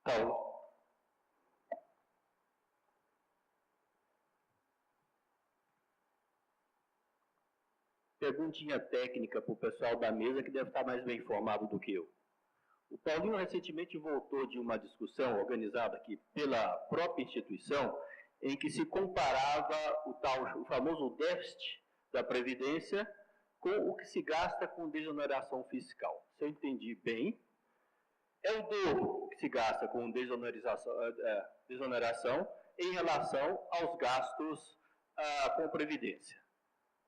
Paulo. Perguntinha técnica para o pessoal da mesa que deve estar mais bem informado do que eu. O Paulinho recentemente voltou de uma discussão organizada aqui pela própria instituição, em que se comparava o famoso déficit da Previdência com o que se gasta com desoneração fiscal. Se eu entendi bem, é o dobro que se gasta com desoneração em relação aos gastos com Previdência.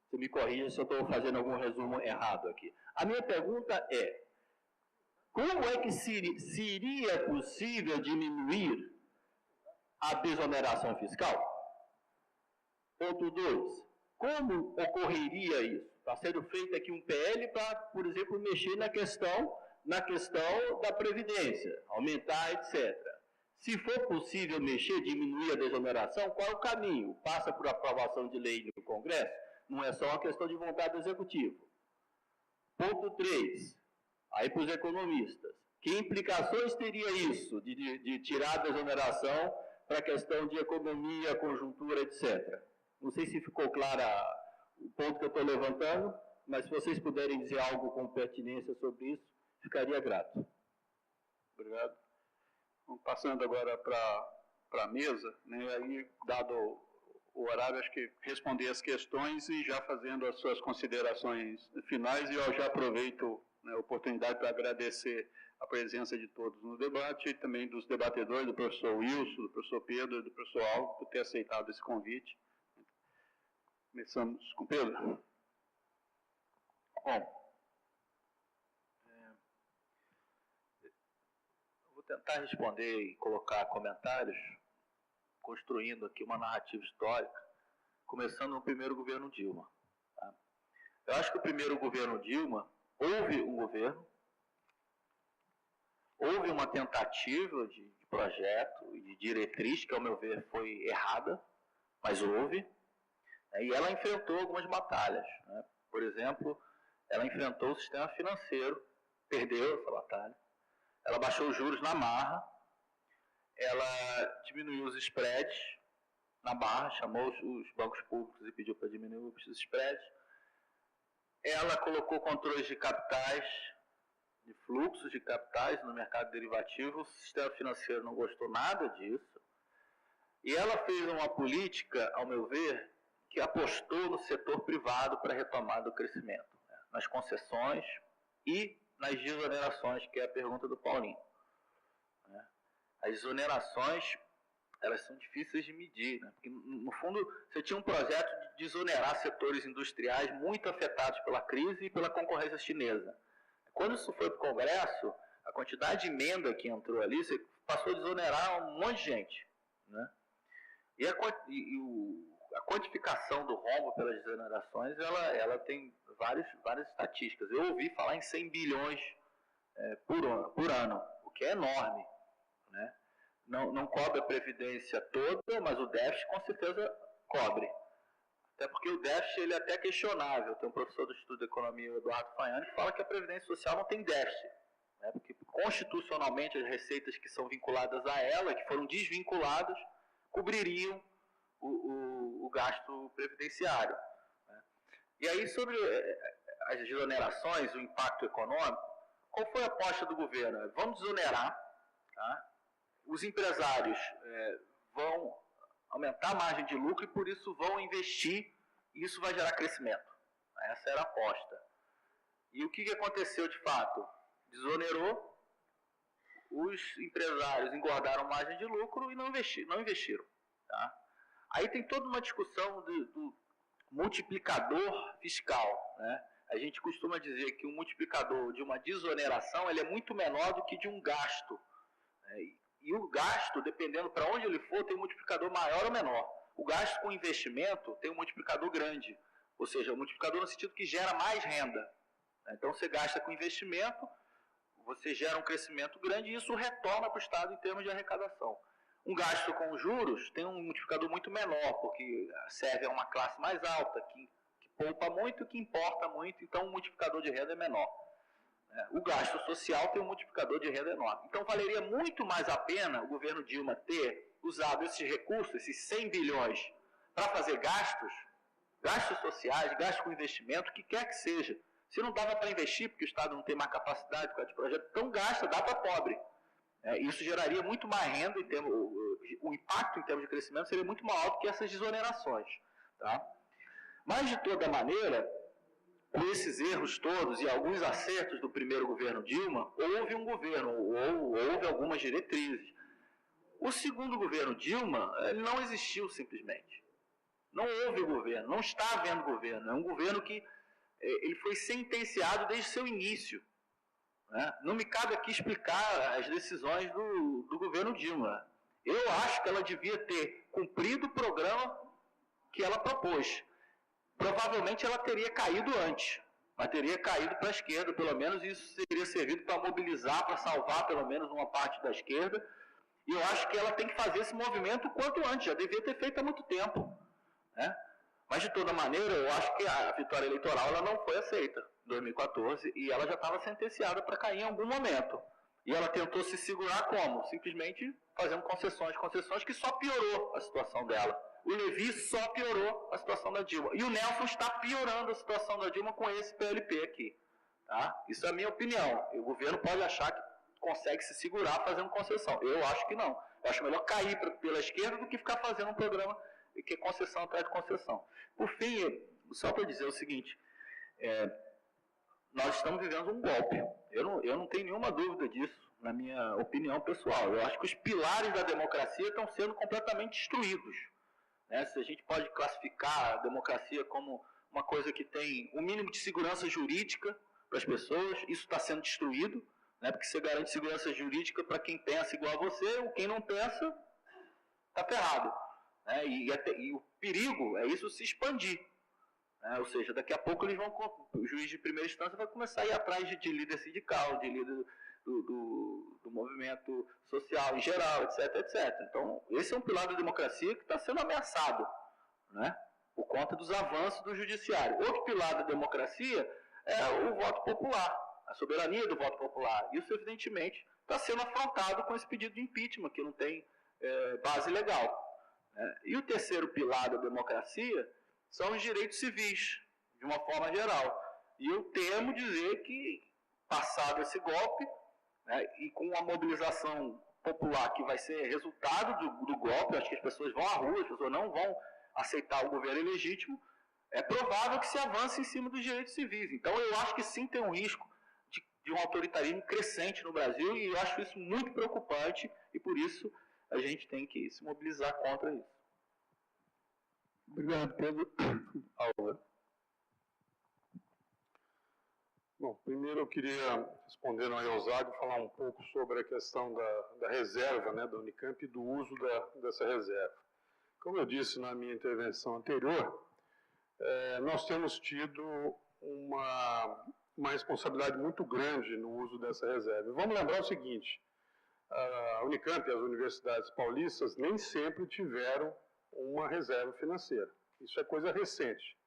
Você me corrija se eu estou fazendo algum resumo errado aqui. A minha pergunta é, como é que seria possível diminuir a desoneração fiscal? Ponto 2. Como ocorreria isso? Está sendo feito aqui um PL para, por exemplo, mexer na questão da Previdência, aumentar, etc. Se for possível mexer, diminuir a desoneração, qual é o caminho? Passa por aprovação de lei no Congresso? Não é só uma questão de vontade do Executivo. Ponto 3. Aí para os economistas. Que implicações teria isso de tirar a desoneração para a questão de economia, conjuntura, etc. Não sei se ficou clara o ponto que eu estou levantando, mas se vocês puderem dizer algo com pertinência sobre isso, ficaria grato. Obrigado. Vamos passando agora para a mesa, né? Aí, dado o horário, acho que responder as questões e já fazendo as suas considerações finais, e eu já aproveito, né, a oportunidade para agradecer a presença de todos no debate e também dos debatedores, do professor Wilson, do professor Pedro e do professor Alvo, por ter aceitado esse convite. Começamos com Pedro. Bom, vou tentar responder e colocar comentários, construindo aqui uma narrativa histórica, começando no primeiro governo Dilma. Tá? Eu acho que o primeiro governo Dilma, houve um governo, houve uma tentativa de projeto e de diretriz, que ao meu ver foi errada, mas houve, e ela enfrentou algumas batalhas. Né? Por exemplo, ela enfrentou o sistema financeiro, perdeu essa batalha, ela baixou os juros na marra, ela diminuiu os spreads na barra, chamou os bancos públicos e pediu para diminuir os spreads. Ela colocou controles de capitais, de fluxos de capitais no mercado derivativo. O sistema financeiro não gostou nada disso. E ela fez uma política, ao meu ver, que apostou no setor privado para a retomada do crescimento, né? Nas concessões e nas desonerações, que é a pergunta do Paulinho. As desonerações, elas são difíceis de medir, né? Porque, no fundo, você tinha um projeto de desonerar setores industriais muito afetados pela crise e pela concorrência chinesa. Quando isso foi para o Congresso, a quantidade de emenda que entrou ali, você passou a desonerar um monte de gente, né? E a quantificação do rombo pelas desonerações, ela tem várias estatísticas. Eu ouvi falar em 100 bilhões por ano, o que é enorme. Né? Não cobre a previdência toda, mas o déficit com certeza cobre. Até porque o déficit ele é até questionável. Tem um professor do Instituto de Economia, o Eduardo Faiani, que fala que a previdência social não tem déficit. Né? Porque constitucionalmente as receitas que são vinculadas a ela, que foram desvinculadas, cobririam o gasto previdenciário. Né? E aí, sobre as desonerações, o impacto econômico, qual foi a aposta do governo? Vamos desonerar, tá? Os empresários vão aumentar a margem de lucro e, por isso, vão investir e isso vai gerar crescimento. Essa era a aposta. E o que aconteceu de fato? Desonerou, os empresários engordaram margem de lucro e não investiram. Tá? Aí tem toda uma discussão do multiplicador fiscal. Né? A gente costuma dizer que o multiplicador de uma desoneração ele é muito menor do que de um gasto. E o gasto, dependendo para onde ele for, tem um multiplicador maior ou menor. O gasto com investimento tem um multiplicador grande, ou seja, um multiplicador no sentido que gera mais renda. Então, você gasta com investimento, você gera um crescimento grande e isso retorna para o Estado em termos de arrecadação. Um gasto com juros tem um multiplicador muito menor, porque serve a uma classe mais alta, que poupa muito, que importa muito, então o multiplicador de renda é menor. O gasto social tem um multiplicador de renda enorme. Então, valeria muito mais a pena o governo Dilma ter usado esses recursos, esses 100 bilhões, para fazer gastos sociais, gastos com investimento, o que quer que seja. Se não dava para investir, porque o Estado não tem mais capacidade por causa de projeto, então gasta, dá para pobre. Isso geraria muito mais renda, o impacto em termos de crescimento seria muito maior do que essas desonerações. Tá? Mas, de toda maneira, com esses erros todos e alguns acertos do primeiro governo Dilma, houve um governo, ou houve algumas diretrizes. O segundo governo Dilma não existiu simplesmente. Não houve governo, não está havendo governo. É um governo que ele foi sentenciado desde seu início. Né? Não me cabe aqui explicar as decisões do governo Dilma. Eu acho que ela devia ter cumprido o programa que ela propôs. Provavelmente ela teria caído antes, mas teria caído para a esquerda, pelo menos, e isso teria servido para mobilizar, para salvar pelo menos uma parte da esquerda. E eu acho que ela tem que fazer esse movimento o quanto antes, já devia ter feito há muito tempo. Né? Mas, de toda maneira, eu acho que a vitória eleitoral ela não foi aceita em 2014 e ela já estava sentenciada para cair em algum momento. E ela tentou se segurar como? Simplesmente fazendo concessões que só piorou a situação dela. O Levi só piorou a situação da Dilma. E o Nelson está piorando a situação da Dilma com esse PLP aqui. Tá? Isso é a minha opinião. O governo pode achar que consegue se segurar fazendo concessão. Eu acho que não. Eu acho melhor cair pela esquerda do que ficar fazendo um programa que é concessão atrás de concessão. Por fim, só para dizer o seguinte, nós estamos vivendo um golpe. Eu não tenho nenhuma dúvida disso, na minha opinião pessoal. Eu acho que os pilares da democracia estão sendo completamente destruídos. Se a gente pode classificar a democracia como uma coisa que tem um mínimo de segurança jurídica para as pessoas, isso está sendo destruído, porque você garante segurança jurídica para quem pensa igual a você, ou quem não pensa está ferrado. E o perigo é isso se expandir. Ou seja, daqui a pouco o juiz de primeira instância vai começar a ir atrás de líder sindical, de líder do movimento social em geral, etc, etc. Então, esse é um pilar da democracia que está sendo ameaçado, por conta dos avanços do judiciário. Outro pilar da democracia é o voto popular, a soberania do voto popular. Isso, evidentemente, está sendo afrontado com esse pedido de impeachment, que não tem base legal. E o terceiro pilar da democracia são os direitos civis, de uma forma geral. E eu temo dizer que, passado esse golpe, e com a mobilização popular que vai ser resultado do golpe, acho que as pessoas vão à rua, as pessoas não vão aceitar o governo ilegítimo, é provável que se avance em cima dos direitos civis. Então, eu acho que sim tem um risco de um autoritarismo crescente no Brasil, e eu acho isso muito preocupante, e por isso a gente tem que se mobilizar contra isso. Obrigado, Pedro. Álvaro. Bom, primeiro eu queria, respondendo ao Eusébio, falar um pouco sobre a questão da reserva, da Unicamp e do uso dessa reserva. Como eu disse na minha intervenção anterior, nós temos tido uma responsabilidade muito grande no uso dessa reserva. E vamos lembrar o seguinte, a Unicamp e as universidades paulistas nem sempre tiveram uma reserva financeira. Isso é coisa recente.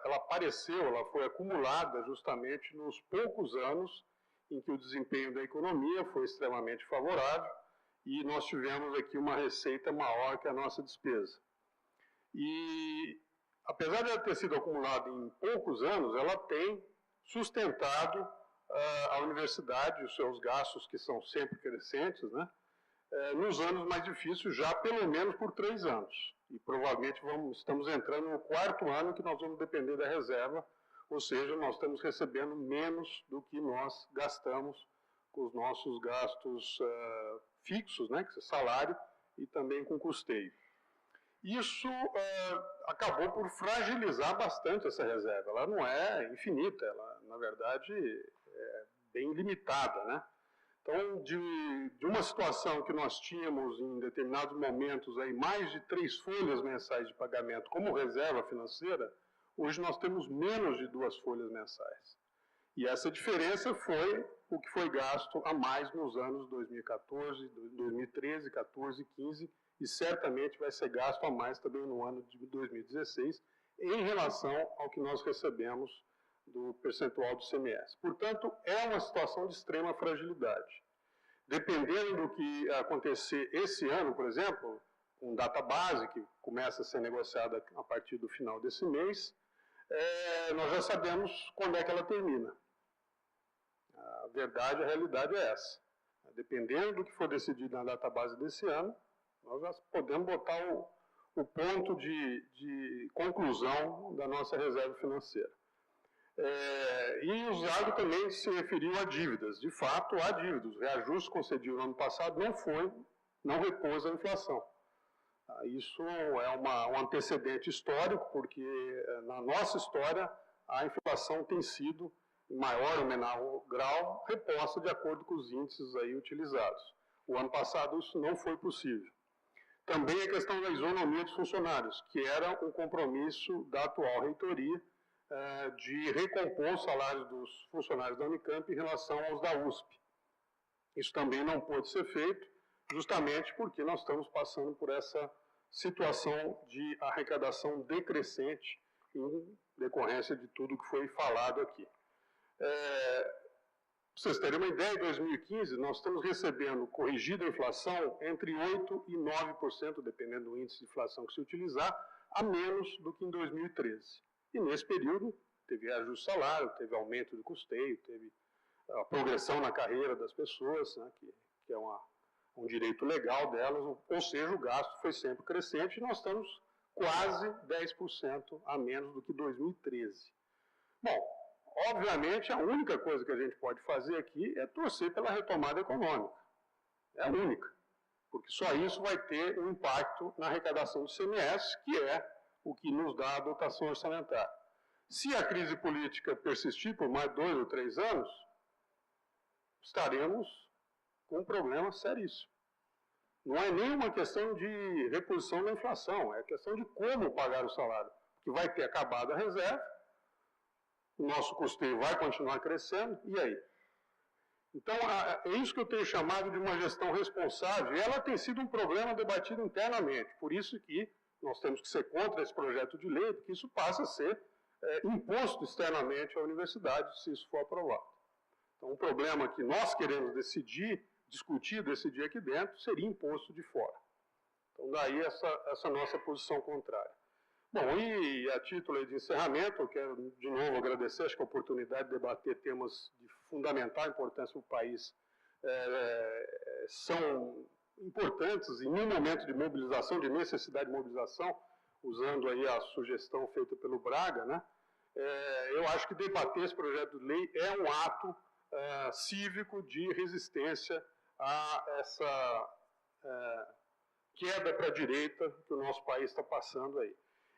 Ela apareceu, ela foi acumulada justamente nos poucos anos em que o desempenho da economia foi extremamente favorável e nós tivemos aqui uma receita maior que a nossa despesa. E, apesar de ela ter sido acumulada em poucos anos, ela tem sustentado a universidade, os seus gastos, que são sempre crescentes, nos anos mais difíceis, já pelo menos por 3 anos. E provavelmente estamos entrando no 4º ano que nós vamos depender da reserva, ou seja, nós estamos recebendo menos do que nós gastamos com os nossos gastos fixos, que é salário, e também com custeio. Isso acabou por fragilizar bastante essa reserva. Ela não é infinita, ela, na verdade, é bem limitada, Então, de uma situação que nós tínhamos em determinados momentos aí, mais de 3 folhas mensais de pagamento como reserva financeira, hoje nós temos menos de 2 folhas mensais. E essa diferença foi o que foi gasto a mais nos anos 2014, 2013, 14, 15, e certamente vai ser gasto a mais também no ano de 2016, em relação ao que nós recebemos do percentual do CMS. Portanto, é uma situação de extrema fragilidade. Dependendo do que acontecer esse ano, por exemplo, com data base, que começa a ser negociada a partir do final desse mês, nós já sabemos quando é que ela termina. A verdade, a realidade é essa. Dependendo do que for decidido na data base desse ano, nós já podemos botar o ponto de conclusão da nossa reserva financeira. E o Zago também se referiu a dívidas. De fato, há dívidas. O reajuste concedido no ano passado não repôs a inflação. Isso é um antecedente histórico, porque na nossa história a inflação tem sido, em maior ou menor grau, reposta de acordo com os índices aí utilizados. O ano passado isso não foi possível. Também a questão da isonomia dos funcionários, que era um compromisso da atual reitoria de recompor os salários dos funcionários da Unicamp em relação aos da USP. Isso também não pôde ser feito, justamente porque nós estamos passando por essa situação de arrecadação decrescente em decorrência de tudo que foi falado aqui. Para vocês terem uma ideia, em 2015 nós estamos recebendo, corrigida a inflação, entre 8% e 9%, dependendo do índice de inflação que se utilizar, a menos do que em 2013. E nesse período teve ajuste de salário, teve aumento de custeio, teve a progressão na carreira das pessoas, né, que é um direito legal delas, ou seja, o gasto foi sempre crescente e nós estamos quase 10% a menos do que 2013. Bom, obviamente a única coisa que a gente pode fazer aqui é torcer pela retomada econômica. É a única, porque só isso vai ter um impacto na arrecadação do CMS, que é o que nos dá a dotação orçamentária. Se a crise política persistir por mais 2 ou 3 anos, estaremos com um problema seríssimo. Não é nem uma questão de reposição da inflação, é questão de como pagar o salário, porque vai ter acabado a reserva, o nosso custeio vai continuar crescendo, e aí? Então, é isso que eu tenho chamado de uma gestão responsável, e ela tem sido um problema debatido internamente, por isso que nós temos que ser contra esse projeto de lei, porque isso passa a ser imposto externamente à universidade, se isso for aprovado. Então, o problema que nós queremos discutir aqui dentro, seria imposto de fora. Então, daí essa nossa posição contrária. Bom, e a título de encerramento, eu quero de novo agradecer, acho que a oportunidade de debater temas de fundamental importância para o país são importantes em um momento de mobilização, de necessidade de mobilização, usando aí a sugestão feita pelo Braga, né? Eu acho que debater esse projeto de lei é um ato cívico de resistência a essa queda para a direita que o nosso país está passando aí.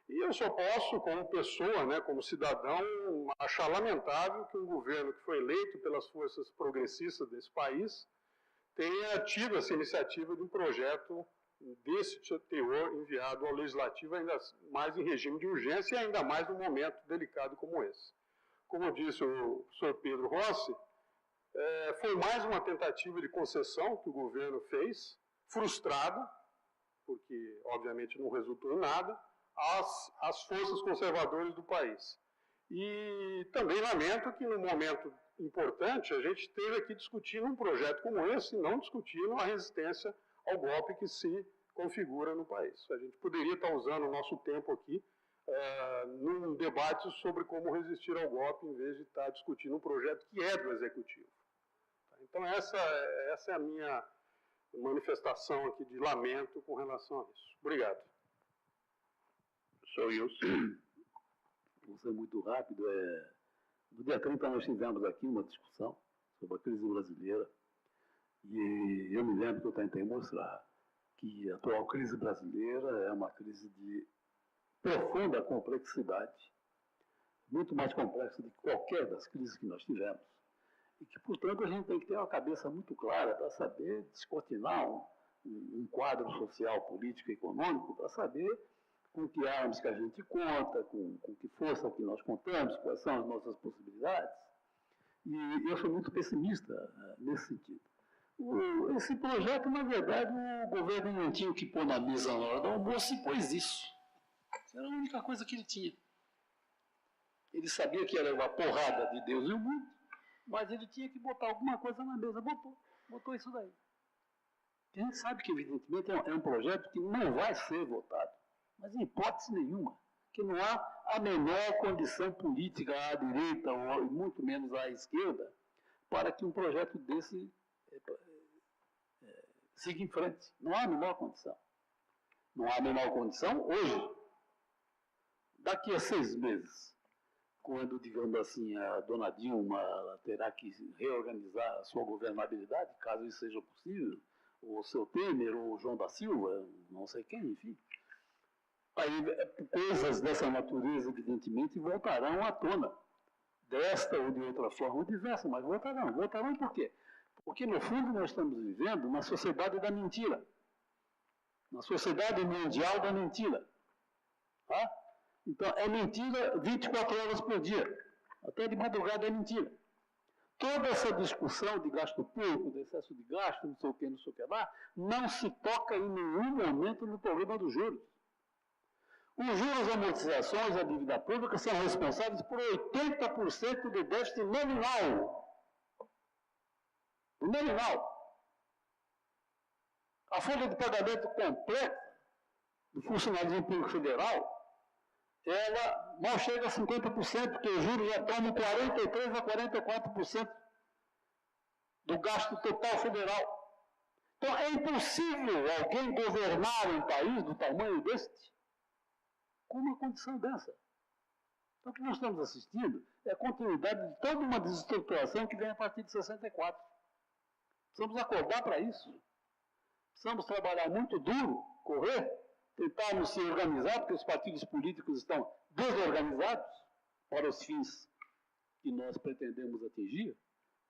E eu só posso, como pessoa, né, como cidadão, achar lamentável que um governo que foi eleito pelas forças progressistas desse país tenha tido essa iniciativa de um projeto desse teor enviado ao Legislativo, ainda mais em regime de urgência e ainda mais num momento delicado como esse. Como disse o professor Pedro Rossi, foi mais uma tentativa de concessão que o governo fez, frustrada, porque obviamente não resultou em nada, às forças conservadoras do país. E também lamento que, num momento importante, a gente esteja aqui discutindo um projeto como esse e não discutindo a resistência ao golpe que se configura no país. A gente poderia estar usando o nosso tempo aqui num debate sobre como resistir ao golpe, em vez de estar discutindo um projeto que é do Executivo. Então, essa é a minha manifestação aqui de lamento com relação a isso. Obrigado. Sou Wilson. Vou ser muito rápido. No dia 30 nós tivemos aqui uma discussão sobre a crise brasileira e eu me lembro que eu tentei mostrar que a atual crise brasileira é uma crise de profunda complexidade, muito mais complexa do que qualquer das crises que nós tivemos. e que, portanto, a gente tem que ter uma cabeça muito clara para saber descortinar um quadro social, político e econômico, para saber com que armas que a gente conta, com que força que nós contamos, quais são as nossas possibilidades. E eu sou muito pessimista nesse sentido. Esse projeto, na verdade, o governo não tinha o que pôr na mesa na hora do almoço e pôs isso. Era a única coisa que ele tinha. Ele sabia que era uma porrada de Deus e o mundo, mas ele tinha que botar alguma coisa na mesa. Botou isso daí. A gente sabe que, evidentemente, é um projeto que não vai ser votado, mas em hipótese nenhuma, que não há a menor condição política à direita, ou muito menos à esquerda, para que um projeto desse siga em frente. Não há a menor condição. Não há a menor condição hoje. Daqui a 6 meses, quando, digamos assim, a dona Dilma terá que reorganizar a sua governabilidade, caso isso seja possível, ou o seu Temer, ou o João da Silva, não sei quem, enfim, aí coisas dessa natureza, evidentemente, voltarão à tona, desta ou de outra forma, diversa, mas voltarão. Voltarão por quê? Porque, no fundo, nós estamos vivendo uma sociedade da mentira, na sociedade mundial da mentira. Tá? Então, é mentira 24 horas por dia. Até de madrugada é mentira. Toda essa discussão de gasto público, de excesso de gasto, não sei o que lá, não se toca em nenhum momento no problema dos juros. Os juros, amortizações e a dívida pública são responsáveis por 80% do déficit nominal. O nominal. A folha de pagamento completa do funcionalismo público federal, ela mal chega a 50%, porque os juros já tomam 43% a 44% do gasto total federal. Então, é impossível alguém governar um país do tamanho deste com uma condição dessa. Então, o que nós estamos assistindo é a continuidade de toda uma desestruturação que vem a partir de 64. Precisamos acordar para isso. Precisamos trabalhar muito duro, correr, tentarmos se organizar, porque os partidos políticos estão desorganizados para os fins que nós pretendemos atingir.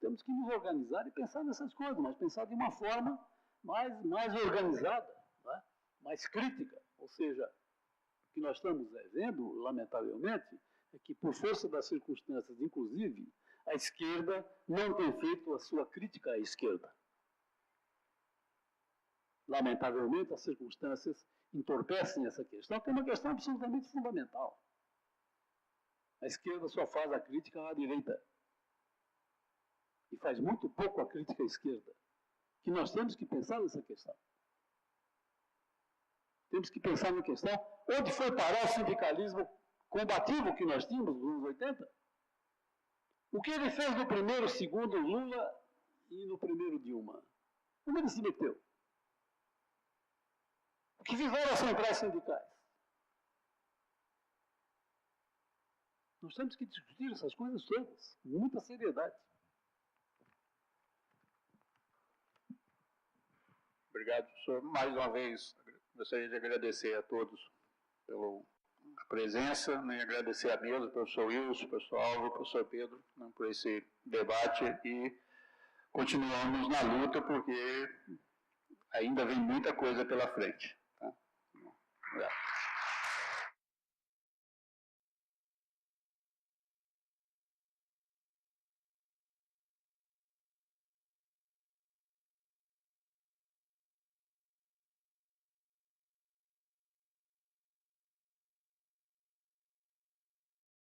Temos que nos organizar e pensar nessas coisas, mas pensar de uma forma mais organizada, né? Mais crítica. Ou seja, o que nós estamos vendo, lamentavelmente, é que, por força das circunstâncias, inclusive, a esquerda não tem feito a sua crítica à esquerda. Lamentavelmente, as circunstâncias entorpecem essa questão, que é uma questão absolutamente fundamental. A esquerda só faz a crítica à direita. E faz muito pouco a crítica à esquerda. Que nós temos que pensar nessa questão. Temos que pensar na questão onde foi parar o sindicalismo combativo que nós tínhamos nos anos 80. O que ele fez no primeiro, segundo Lula e no primeiro Dilma? Onde ele se meteu? O que fizeram as centrais sindicais? Nós temos que discutir essas coisas todas, com muita seriedade. Obrigado, professor. Mais uma vez, gostaria de agradecer a todos pela presença, né, agradecer a mesa, professor Wilson, professor Álvaro, professor Pedro, né, por esse debate e continuamos na luta porque ainda vem muita coisa pela frente.